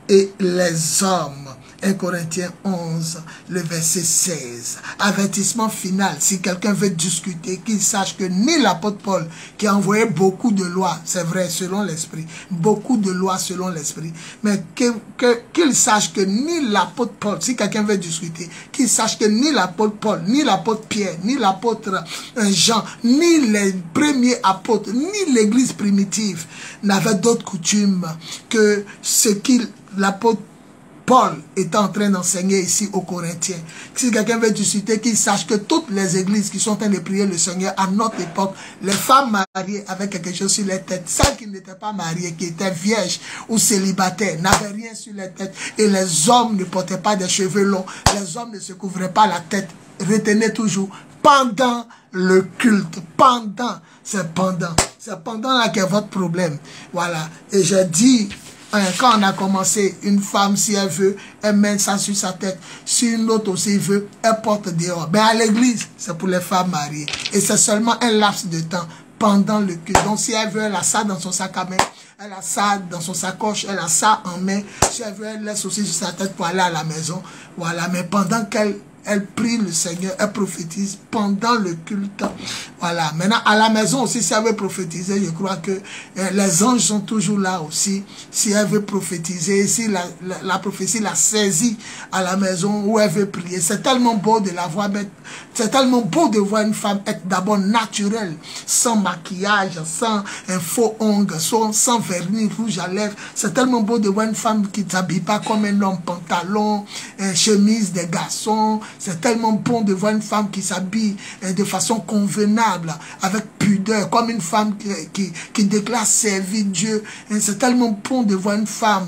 et les hommes. 1 Corinthiens 11, le verset 16. Avertissement final, si quelqu'un veut discuter, qu'il sache que ni l'apôtre Paul, qui a envoyé beaucoup de lois, c'est vrai, selon l'esprit, beaucoup de lois selon l'esprit, mais qu'il sache que ni l'apôtre Paul, si quelqu'un veut discuter, qu'il sache que ni l'apôtre Paul, ni l'apôtre Pierre, ni l'apôtre Jean, ni les premiers apôtres, ni l'église primitive n'avaient d'autres coutumes que ce qu'il, l'apôtre Paul est en train d'enseigner ici aux Corinthiens. Si quelqu'un veut discuter, qu'il sache que toutes les églises qui sont en train de prier le Seigneur à notre époque, les femmes mariées avec quelque chose sur les têtes, celles qui n'étaient pas mariées, qui étaient vierges ou célibataires, n'avaient rien sur les têtes. Et les hommes ne portaient pas des cheveux longs. Les hommes ne se couvraient pas la tête. Retenez toujours, pendant le culte, c'est pendant là qu'est votre problème. Voilà. Et je dis, quand on a commencé, une femme, si elle veut, elle met ça sur sa tête. Si une autre aussi veut, elle porte dehors. Mais à l'église, c'est pour les femmes mariées. Et c'est seulement un laps de temps pendant le culte. Donc si elle veut, elle a ça dans son sac à main. Elle a ça dans son sacoche, elle a ça en main. Si elle veut, elle laisse aussi sur sa tête pour aller à la maison. Voilà. Mais pendant qu'elle prie le Seigneur, elle prophétise pendant le culte. Voilà. Maintenant, à la maison aussi, si elle veut prophétiser, je crois que les anges sont toujours là aussi. Si elle veut prophétiser, si la prophétie la saisit à la maison où elle veut prier. C'est tellement beau de la voir, c'est tellement beau de voir une femme être d'abord naturelle, sans maquillage, sans un faux ongle, sans vernis rouge à lèvres. C'est tellement beau de voir une femme qui ne s'habille pas comme un homme, pantalon, chemise des garçons. C'est tellement bon de voir une femme qui s'habille de façon convenable, avec pudeur, comme une femme qui déclare servir Dieu. C'est tellement bon de voir une femme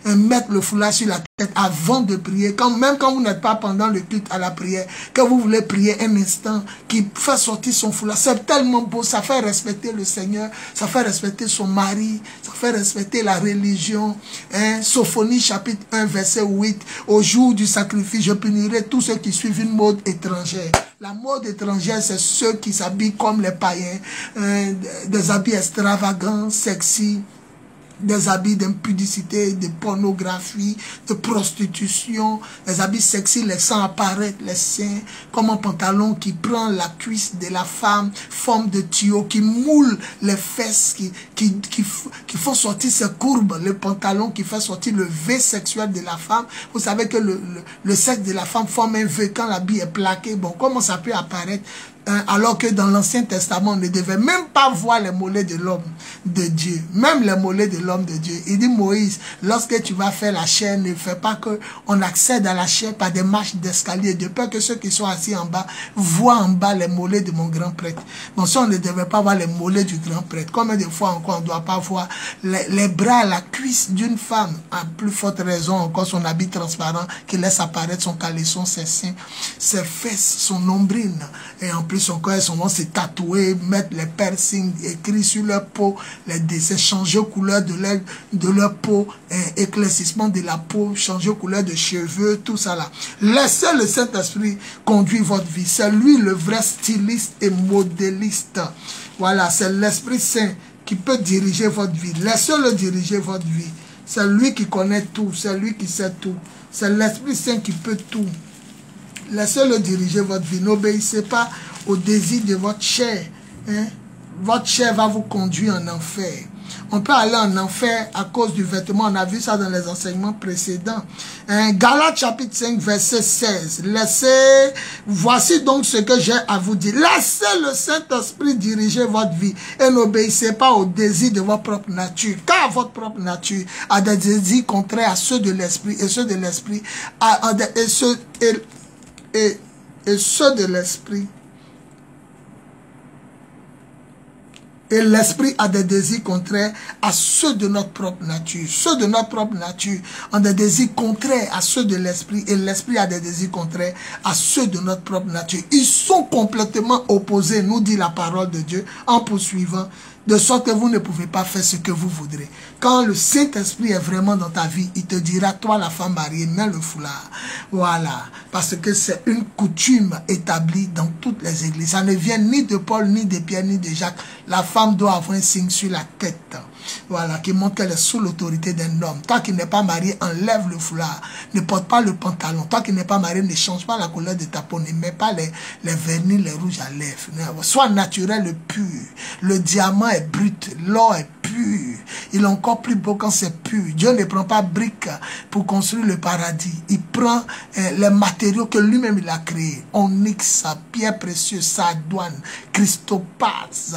mettre le foulard sur la tête avant de prier. Même quand vous n'êtes pas pendant le culte à la prière, que vous voulez prier un instant, qui fait sortir son foulard. C'est tellement beau, ça fait respecter le Seigneur, ça fait respecter son mari, ça fait respecter la religion. Sophonie chapitre 1 verset 8, au jour du sacrifice, je punirai tous ceux qui suivent une mode étrangère. La mode étrangère, c'est ceux qui s'habillent comme les païens, des habits extravagants, sexy, des habits d'impudicité, de pornographie, de prostitution, des habits sexy laissant apparaître les seins, comme un pantalon qui prend la cuisse de la femme, forme de tuyau, qui moule les fesses, qui font sortir ses courbes, le pantalon qui fait sortir le V sexuel de la femme. Vous savez que le sexe de la femme forme un V quand l'habit est plaqué. Bon, comment ça peut apparaître? Alors que dans l'Ancien Testament, on ne devait même pas voir les mollets de l'homme de Dieu. Même les mollets de l'homme de Dieu. Il dit, Moïse, lorsque tu vas faire la chair, ne fais pas qu'on accède à la chair par des marches d'escalier, de peur que ceux qui sont assis en bas voient en bas les mollets de mon grand prêtre. Donc ça, on ne devait pas voir les mollets du grand prêtre. Combien de fois encore, on ne doit pas voir les bras, la cuisse d'une femme, à plus forte raison encore son habit transparent qui laisse apparaître son caleçon, ses seins, ses fesses, son nombril. Et en plus encore, elles vont se tatouer, mettre les piercings, écrits sur leur peau, les dessins, changer couleur de leur peau, éclaircissement de la peau, changer couleur de cheveux, tout ça là. Laissez le Saint-Esprit conduire votre vie. C'est lui le vrai styliste et modéliste. Voilà, c'est l'Esprit Saint qui peut diriger votre vie. Laissez-le diriger votre vie. C'est lui qui connaît tout, c'est lui qui sait tout. C'est l'Esprit Saint qui peut tout. Laissez-le diriger votre vie. N'obéissez pas au désir de votre chair. Votre chair va vous conduire en enfer. On peut aller en enfer à cause du vêtement. On a vu ça dans les enseignements précédents. Galates chapitre 5 verset 16. Voici donc ce que j'ai à vous dire. Laissez le Saint-Esprit diriger votre vie et n'obéissez pas aux désirs de votre propre nature. Car votre propre nature a des désirs contraires à ceux de l'esprit et ceux de l'esprit et ceux de l'esprit. Et l'esprit a des désirs contraires à ceux de notre propre nature. Ceux de notre propre nature ont des désirs contraires à ceux de l'esprit. Et l'esprit a des désirs contraires à ceux de notre propre nature. Ils sont complètement opposés, nous dit la parole de Dieu, en poursuivant. De sorte que vous ne pouvez pas faire ce que vous voudrez. Quand le Saint-Esprit est vraiment dans ta vie, il te dira, toi la femme mariée, mets le foulard. Voilà. Parce que c'est une coutume établie dans toutes les églises. Ça ne vient ni de Paul, ni de Pierre, ni de Jacques. La femme doit avoir un signe sur la tête. Voilà, qui montre qu'elle est sous l'autorité d'un homme. Toi qui n'es pas marié, enlève le foulard. Ne porte pas le pantalon. Toi qui n'es pas marié, ne change pas la couleur de ta peau. Ne mets pas les vernis, les rouges à lèvres. Sois naturel et pur. Le diamant est brut. L'or est pur. Il est encore plus beau quand c'est pur. Dieu ne prend pas briques pour construire le paradis. Il prend les matériaux que lui-même il a créés. Onyx, pierre précieuse, sardoine, cristopaz,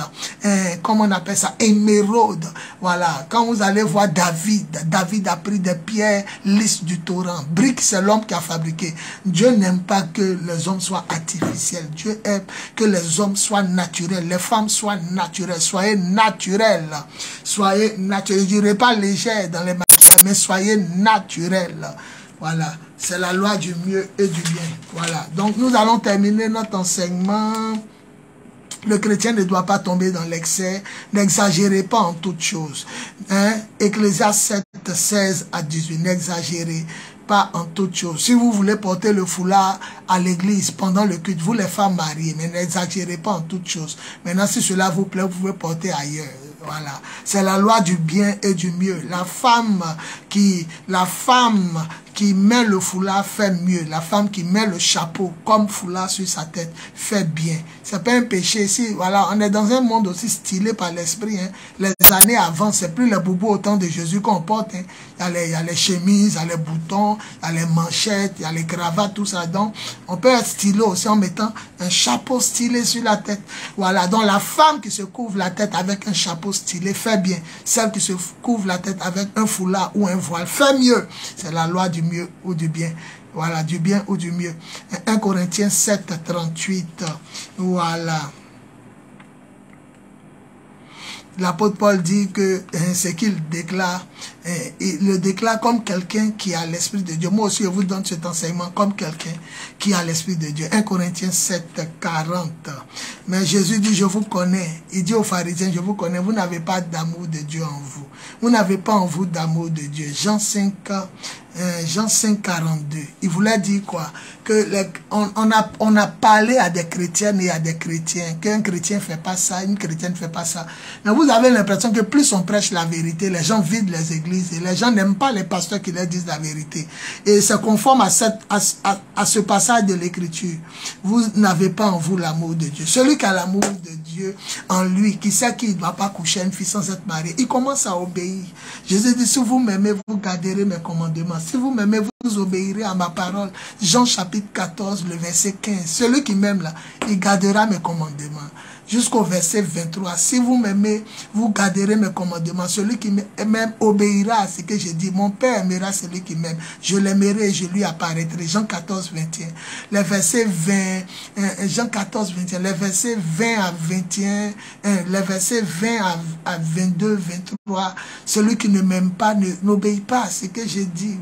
comment on appelle ça, émeraude. Voilà, quand vous allez voir David, David a pris des pierres lisses du torrent. Brique, c'est l'homme qui a fabriqué. Dieu n'aime pas que les hommes soient artificiels. Dieu aime que les hommes soient naturels, les femmes soient naturelles. Soyez naturels. Soyez naturels. Je ne dirais pas légers dans les maquillages, mais soyez naturels. Voilà, c'est la loi du mieux et du bien. Voilà, donc nous allons terminer notre enseignement. Le chrétien ne doit pas tomber dans l'excès. N'exagérez pas en toutes choses. Ecclésiaste 7, 16 à 18. N'exagérez pas en toutes choses. Si vous voulez porter le foulard à l'église pendant le culte, vous les femmes mariées, mais n'exagérez pas en toutes choses. Maintenant, si cela vous plaît, vous pouvez porter ailleurs. Voilà, c'est la loi du bien et du mieux. La femme qui met le foulard fait mieux. La femme qui met le chapeau comme foulard sur sa tête fait bien. C'est pas un péché ici. Voilà, on est dans un monde aussi stylé par l'esprit. Hein. Les années avant, c'est plus les boubous au temps de Jésus qu'on porte. Hein. Il y a les chemises, il y a les boutons, il y a les manchettes, il y a les cravates, tout ça. Donc, on peut être stylé aussi en mettant un chapeau stylé sur la tête. Voilà, donc la femme qui se couvre la tête avec un chapeau stylé fait bien. Celle qui se couvre la tête avec un foulard ou un voile fait mieux. C'est la loi du mieux ou du bien. Voilà, du bien ou du mieux. 1 Corinthiens 7, 38. Voilà. L'apôtre Paul dit que ce qu'il déclare, il le déclare comme quelqu'un qui a l'Esprit de Dieu. Moi aussi, je vous donne cet enseignement comme quelqu'un qui a l'Esprit de Dieu. 1 Corinthiens 7, 40. Mais Jésus dit, je vous connais. Il dit aux pharisiens, je vous connais, vous n'avez pas d'amour de Dieu en vous. Vous n'avez pas en vous d'amour de Dieu. Jean 5, 42. Il voulait dire quoi? Que on a parlé à des chrétiennes et à des chrétiens, qu'un chrétien ne fait pas ça, une chrétienne ne fait pas ça. Mais vous avez l'impression que plus on prêche la vérité, les gens vident les églises et les gens n'aiment pas les pasteurs qui leur disent la vérité. Et c'est conforme à ce passage de l'écriture. Vous n'avez pas en vous l'amour de Dieu. Celui qui a l'amour de Dieu en lui, qui sait qu'il ne doit pas coucher une fille sans être marié, il commence à obéir. Jésus dit, si vous m'aimez, vous garderez mes commandements. Si vous m'aimez, vous obéirez à ma parole. Jean chapitre 14, le verset 15. Celui qui m'aime là, il gardera mes commandements. Jusqu'au verset 23. Si vous m'aimez, vous garderez mes commandements. Celui qui m'aime obéira à ce que je dis. Mon Père aimera celui qui m'aime. Je l'aimerai et je lui apparaîtrai. Jean 14, 21. Les versets 20, Jean 14, 21. Les versets 20 à 21. Les versets 20 à 22, 23. Celui qui ne m'aime pas n'obéit pas à ce que je dis.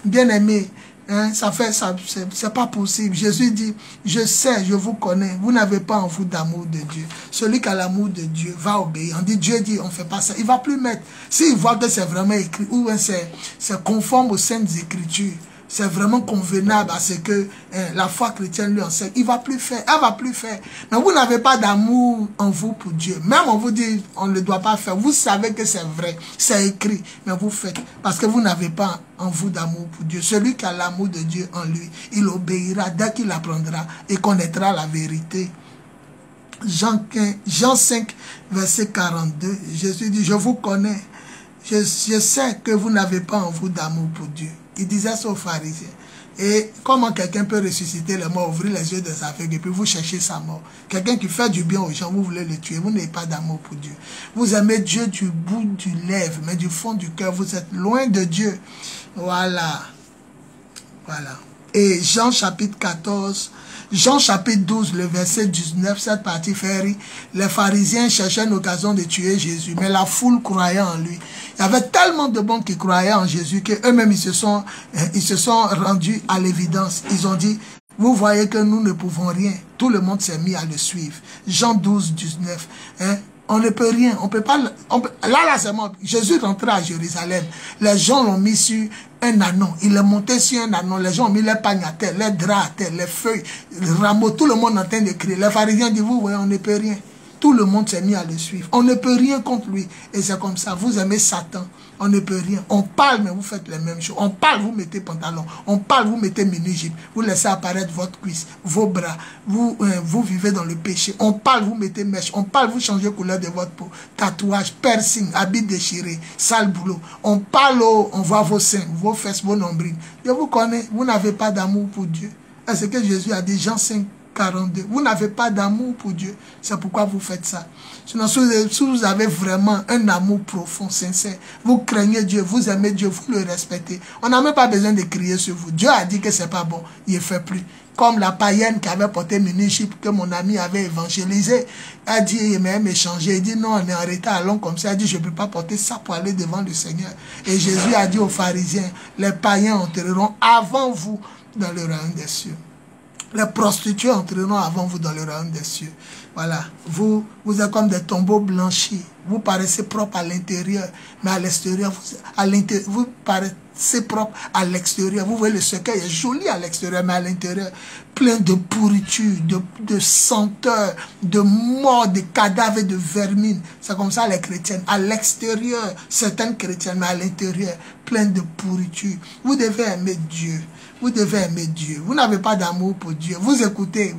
Bien aimé. Hein, c'est pas possible. Jésus dit, je sais, je vous connais, vous n'avez pas en vous d'amour de Dieu. Celui qui a l'amour de Dieu va obéir. On dit, Dieu dit, on fait pas ça. Il va plus mettre. S'il voit que c'est vraiment écrit, ou c'est conforme aux saintes écritures, c'est vraiment convenable à ce que la foi chrétienne lui enseigne, il va plus faire, elle va plus faire. Mais vous n'avez pas d'amour en vous pour Dieu. Même on vous dit, on ne doit pas faire. Vous savez que c'est vrai, c'est écrit, mais vous faites. Parce que vous n'avez pas en vous d'amour pour Dieu. Celui qui a l'amour de Dieu en lui, il obéira dès qu'il apprendra et connaîtra la vérité. Jean 5, verset 42, Jésus dit, je vous connais. Je sais que vous n'avez pas en vous d'amour pour Dieu. Il disait ça aux pharisiens. Et comment quelqu'un peut ressusciter les morts, ouvrir les yeux des aveugles et puis vous cherchez sa mort? Quelqu'un qui fait du bien aux gens, vous voulez le tuer. Vous n'avez pas d'amour pour Dieu. Vous aimez Dieu du bout du lèvre, mais du fond du cœur, vous êtes loin de Dieu. Voilà. Voilà. Et Jean chapitre 14, Jean chapitre 12, le verset 19, cette partie fait rire. Les pharisiens cherchaient une occasion de tuer Jésus, mais la foule croyait en lui. Il y avait tellement de monde qui croyaient en Jésus qu'eux-mêmes ils se sont rendus à l'évidence. Ils ont dit, vous voyez que nous ne pouvons rien. Tout le monde s'est mis à le suivre. Jean 12, 19. Hein? On ne peut rien, on peut pas. Là, c'est mort. Jésus rentrait à Jérusalem. Les gens l'ont mis sur un anon. Il est monté sur un anon. Les gens ont mis les pagnes à terre, les draps à terre, les feuilles, les rameaux. Tout le monde est en train de crier. Les pharisiens disent, vous voyez, on ne peut rien. Tout le monde s'est mis à le suivre. On ne peut rien contre lui. Et c'est comme ça. Vous aimez Satan. On ne peut rien. On parle, mais vous faites les mêmes choses. On parle, vous mettez pantalon. On parle, vous mettez mini-jupe. Vous laissez apparaître votre cuisse, vos bras. Vous vivez dans le péché. On parle, vous mettez mèche. On parle, vous changez couleur de votre peau. Tatouage, piercing, habits déchirés, sale boulot. On parle, on voit vos seins, vos fesses, vos nombrils. Je vous connais. Vous n'avez pas d'amour pour Dieu. C'est ce que Jésus a dit, Jean 5. 42. Vous n'avez pas d'amour pour Dieu. C'est pourquoi vous faites ça. Sinon, si vous avez vraiment un amour profond, sincère, vous craignez Dieu, vous aimez Dieu, vous le respectez. On n'a même pas besoin de crier sur vous. Dieu a dit que c'est pas bon. Il ne fait plus. Comme la païenne qui avait porté mini-jupe que mon ami avait évangélisé. Elle dit, il m'a même échangé. Il dit, non, on est en retard, allons comme ça. Elle dit, je ne peux pas porter ça pour aller devant le Seigneur. Et Jésus a dit aux pharisiens, les païens entreront avant vous dans le royaume des cieux. Les prostituées entreront avant vous dans le royaume des cieux. Voilà. Vous êtes comme des tombeaux blanchis. Vous paraissez propre à l'intérieur, mais à l'extérieur, vous paraissez propre à l'extérieur. Vous voyez, le cercueil est joli à l'extérieur, mais à l'intérieur, plein de pourriture, de senteur, de mort, de cadavres et de vermine. C'est comme ça les chrétiennes. À l'extérieur, certaines chrétiennes, mais à l'intérieur, plein de pourriture. Vous devez aimer Dieu. Vous devez aimer Dieu. Vous n'avez pas d'amour pour Dieu. Vous écoutez,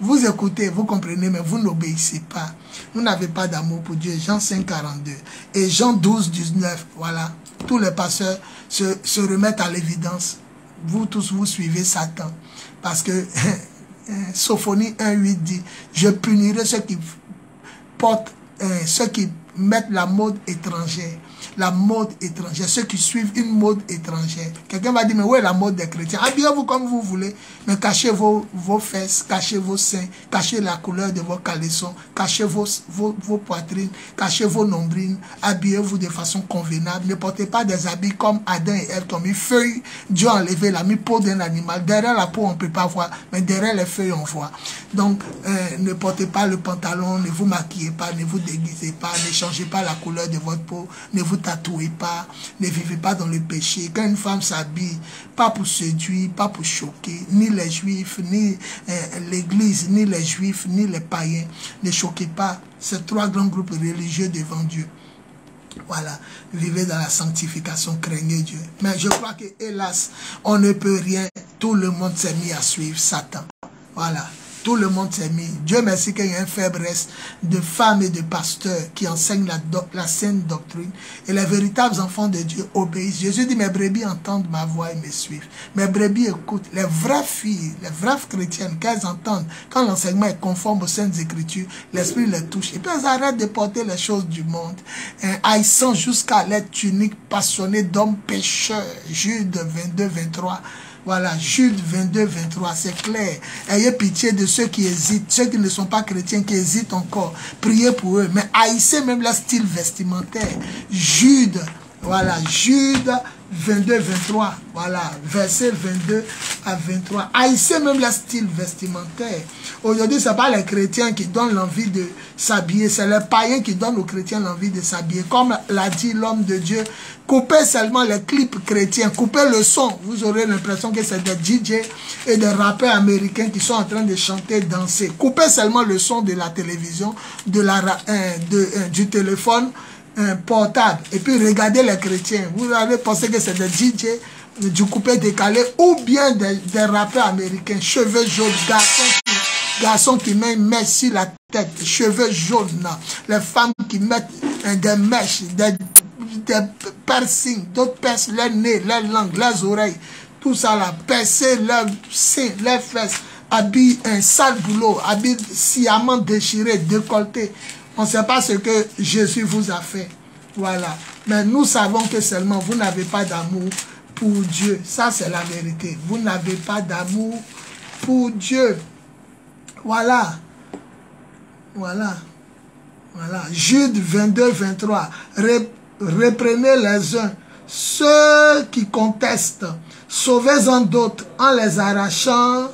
vous écoutez, vous comprenez, mais vous n'obéissez pas. Vous n'avez pas d'amour pour Dieu. Jean 5, 42. Et Jean 12, 19. Voilà. Tous les pasteurs se remettent à l'évidence. Vous tous, vous suivez Satan. Parce que Sophonie 1, 8 dit, je punirai ceux qui portent, ceux qui mettent la mode étrangère. La mode étrangère, ceux qui suivent une mode étrangère. Quelqu'un va dire, mais où est la mode des chrétiens? Habillez-vous comme vous voulez, mais cachez vos fesses, cachez vos seins, cachez la couleur de vos caleçons, cachez vos poitrines, cachez vos nombrils, habillez-vous de façon convenable. Ne portez pas des habits comme Adam et Ève, comme une feuille, Dieu a enlevé la peau d'un animal. Derrière la peau, on ne peut pas voir, mais derrière les feuilles, on voit. Donc, ne portez pas le pantalon, ne vous maquillez pas, ne vous déguisez pas, ne changez pas la couleur de votre peau, ne vous tatouez pas, ne vivez pas dans le péché. Quand une femme s'habille, pas pour séduire, pas pour choquer, ni les juifs, ni l'église, ni les juifs, ni les païens. Ne choquez pas ces trois grands groupes religieux devant Dieu. Voilà, vivez dans la sanctification, craignez Dieu. Mais je crois que, hélas, on ne peut rien. Tout le monde s'est mis à suivre Satan. Voilà. Tout le monde s'est mis. Dieu merci qu'il y a un faiblesse de femmes et de pasteurs qui enseignent la saine doctrine. Et les véritables enfants de Dieu obéissent. Jésus dit, mes brebis entendent ma voix et me suivent. Mes brebis écoutent. Les vraies filles, les vraies chrétiennes, qu'elles entendent, quand l'enseignement est conforme aux saintes écritures, l'esprit les touche. Et puis elles arrêtent de porter les choses du monde. Haïssant jusqu'à l'être tunique passionnée d'hommes pécheurs. Jude 22, 23. Voilà, Jude 22, 23, c'est clair. Ayez pitié de ceux qui hésitent, ceux qui ne sont pas chrétiens, qui hésitent encore. Priez pour eux, mais haïssez même leur style vestimentaire. Jude, voilà, Jude 22, 23, voilà, verset 22 à 23. Haïssez même leur style vestimentaire. Aujourd'hui, ce n'est pas les chrétiens qui donnent l'envie de s'habiller, c'est les païens qui donnent aux chrétiens l'envie de s'habiller. Comme l'a dit l'homme de Dieu, coupez seulement les clips chrétiens, coupez le son. Vous aurez l'impression que c'est des DJ et des rappeurs américains qui sont en train de chanter, danser. Coupez seulement le son de la télévision, du téléphone portable. Et puis regardez les chrétiens. Vous allez penser que c'est des DJ du coupé décalé ou bien des rappeurs américains, cheveux jaunes, garçons qui mettent une mèche sur la tête, cheveux jaunes, les femmes qui mettent des mèches, des piercings, d'autres percent leur nez, leur langue, leurs oreilles, tout ça là, percer leurs seins, leurs fesses, habillent un sale boulot, habillent sciemment déchirés, décolletés. On ne sait pas ce que Jésus vous a fait. Voilà. Mais nous savons que seulement vous n'avez pas d'amour pour Dieu. Ça, c'est la vérité. Vous n'avez pas d'amour pour Dieu. Voilà. Voilà. Voilà. Jude 22, 23. Reprenez les uns ceux qui contestent. Sauvez-en d'autres en les arrachant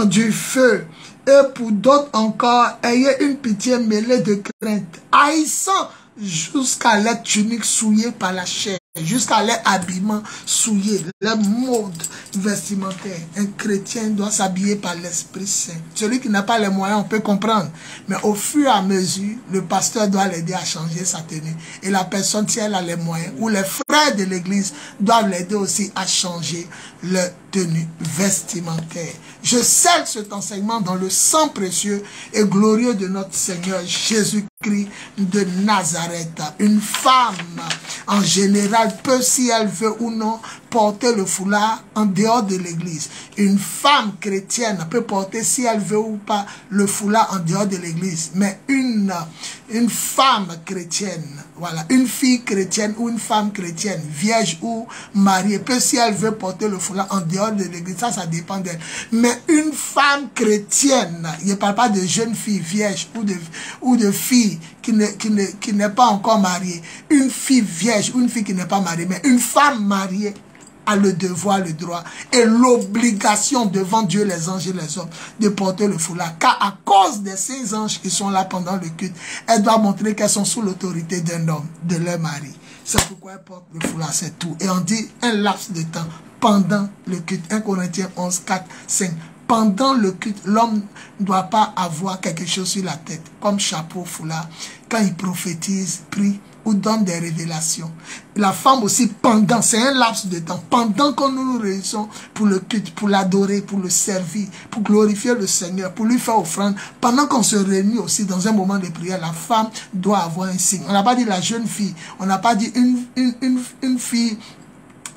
du feu. Et pour d'autres encore, ayez une pitié mêlée de crainte, haïssant jusqu'à l'être tunique souillée par la chair, jusqu'à l'être habillement souillé, les modes, vestimentaire. Un chrétien doit s'habiller par l'Esprit Saint. Celui qui n'a pas les moyens, on peut comprendre. Mais au fur et à mesure, le pasteur doit l'aider à changer sa tenue. Et la personne, si elle a les moyens, ou les frères de l'église doivent l'aider aussi à changer leur tenue vestimentaire. Je scelle cet enseignement dans le sang précieux et glorieux de notre Seigneur Jésus-Christ de Nazareth. Une femme, en général, peut, si elle veut ou non, porter le foulard en dehors de l'église. Une femme chrétienne peut porter, si elle veut ou pas, le foulard en dehors de l'église. Mais une femme chrétienne, voilà, une fille chrétienne ou une femme chrétienne, vierge ou mariée, peut, si elle veut porter le foulard en dehors de l'église, ça dépend d'elle. Mais une femme chrétienne, je ne parle pas de jeune fille vierge ou de fille qui n'est pas encore mariée. Une fille vierge ou une fille qui n'est pas mariée, mais une femme mariée a le devoir, le droit et l'obligation devant Dieu, les anges et les hommes de porter le foulard. Car à cause de ces anges qui sont là pendant le culte, elles doivent montrer qu'elles sont sous l'autorité d'un homme, de leur mari. C'est pourquoi elles portent le foulard, c'est tout. Et on dit un laps de temps pendant le culte. 1 Corinthiens 11, 4, 5. Pendant le culte, l'homme ne doit pas avoir quelque chose sur la tête, comme chapeau, foulard, quand il prophétise, prie ou donne des révélations. La femme aussi, pendant, c'est un laps de temps, pendant que nous nous réunissons pour le culte, pour l'adorer, pour le servir, pour glorifier le Seigneur, pour lui faire offrande, pendant qu'on se réunit aussi dans un moment de prière, la femme doit avoir un signe. On n'a pas dit la jeune fille, on n'a pas dit une fille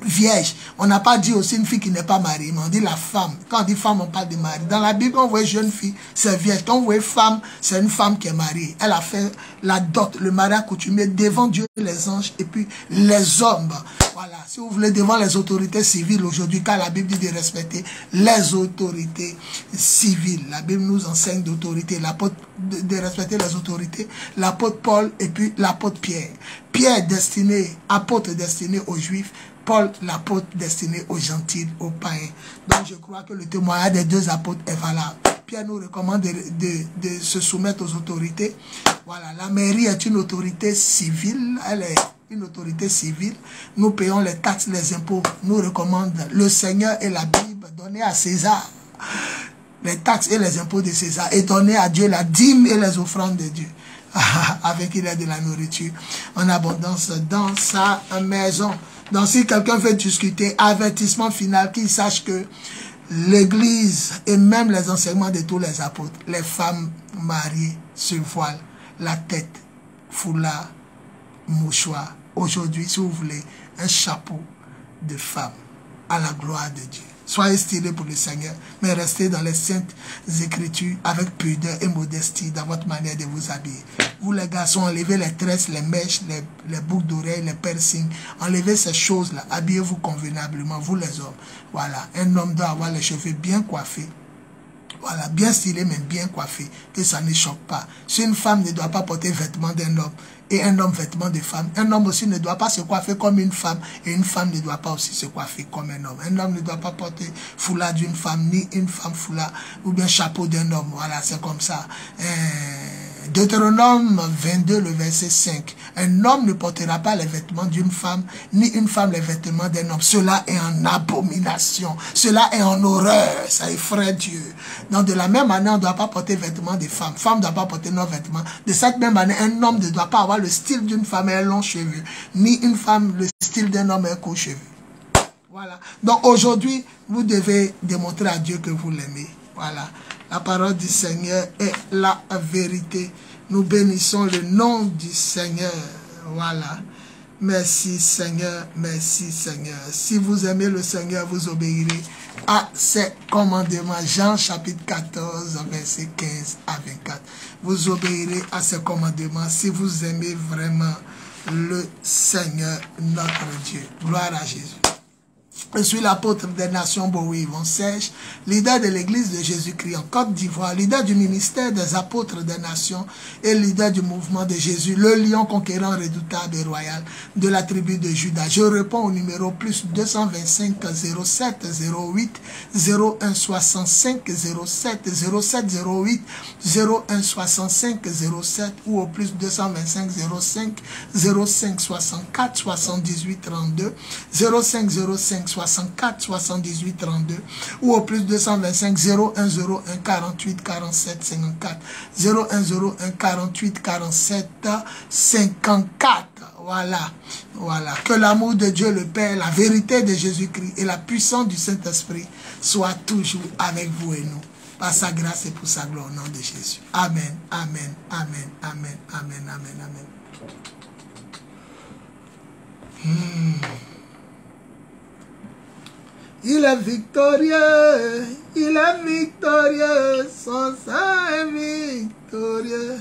vierge. On n'a pas dit aussi une fille qui n'est pas mariée, mais on dit la femme. Quand on dit femme, on parle de mari. Dans la Bible, on voit jeune fille, c'est vierge. Quand on voit femme, c'est une femme qui est mariée. Elle a fait la dot, le mariage coutumier devant Dieu, les anges et puis les hommes. Voilà. Si vous voulez, devant les autorités civiles aujourd'hui, car la Bible dit de respecter les autorités civiles. La Bible nous enseigne d'autorité, de respecter les autorités. L'apôtre Paul et puis l'apôtre Pierre. Pierre destiné, apôtre destiné aux Juifs. Paul, l'apôtre destiné aux gentils, aux païens. Donc je crois que le témoignage des deux apôtres est valable. Pierre nous recommande de se soumettre aux autorités. Voilà, la mairie est une autorité civile, elle est une autorité civile. Nous payons les taxes, les impôts. Nous recommande le Seigneur et la Bible, donnez à César les taxes et les impôts de César et donnez à Dieu la dîme et les offrandes de Dieu. Avec il y a de la nourriture en abondance dans sa maison. Donc si quelqu'un veut discuter, avertissement final, qu'il sache que l'église et même les enseignements de tous les apôtres, les femmes mariées se voilent la tête, foulard, mouchoir. Aujourd'hui, si vous voulez, un chapeau de femme à la gloire de Dieu. Soyez stylés pour le Seigneur, mais restez dans les saintes écritures avec pudeur et modestie dans votre manière de vous habiller. Vous les garçons, enlevez les tresses, les mèches, les boucles d'oreilles, les piercings. Enlevez ces choses-là. Habillez-vous convenablement, vous les hommes. Voilà, un homme doit avoir les cheveux bien coiffés. Voilà, bien stylé, mais bien coiffé, que ça ne choque pas. Si une femme ne doit pas porter vêtements d'un homme, et un homme vêtements de femme, un homme aussi ne doit pas se coiffer comme une femme, et une femme ne doit pas aussi se coiffer comme un homme. Un homme ne doit pas porter foulard d'une femme, ni une femme foulard, ou bien chapeau d'un homme. Voilà, c'est comme ça. Deutéronome 22, le verset 5. Un homme ne portera pas les vêtements d'une femme, ni une femme les vêtements d'un homme. Cela est en abomination. Cela est en horreur. Ça effraie Dieu. Donc, de la même manière, on ne doit pas porter vêtements de femmes. Femme ne doit pas porter nos vêtements. De cette même manière, un homme ne doit pas avoir le style d'une femme et un long cheveu. Ni une femme le style d'un homme et un court cheveu. Voilà. Donc, aujourd'hui, vous devez démontrer à Dieu que vous l'aimez. Voilà. La parole du Seigneur est la vérité. Nous bénissons le nom du Seigneur. Voilà. Merci Seigneur, merci Seigneur. Si vous aimez le Seigneur, vous obéirez à ses commandements. Jean chapitre 14, verset 15 à 24. Vous obéirez à ses commandements si vous aimez vraiment le Seigneur, notre Dieu. Gloire à Jésus. Je suis l'apôtre des nations Bowie Yvon Serge, leader de l'église de Jésus-Christ en Côte d'Ivoire, leader du ministère des apôtres des nations et leader du mouvement de Jésus, le lion conquérant redoutable et royal de la tribu de Juda. Je réponds au numéro plus 225 07 08 01 65 07 07 08 01 65 07 ou au plus 225 05 05 64 78 32 05 05 64 78 32 ou au plus 225 0101 48 47 54 0101 48 47 54. Voilà, voilà. Que l'amour de Dieu le Père, la vérité de Jésus-Christ et la puissance du Saint-Esprit soient toujours avec vous et nous. Par sa grâce et pour sa gloire au nom de Jésus. Amen, amen, amen, amen, amen, amen, amen. Il est victorieux, son sang est victorieux.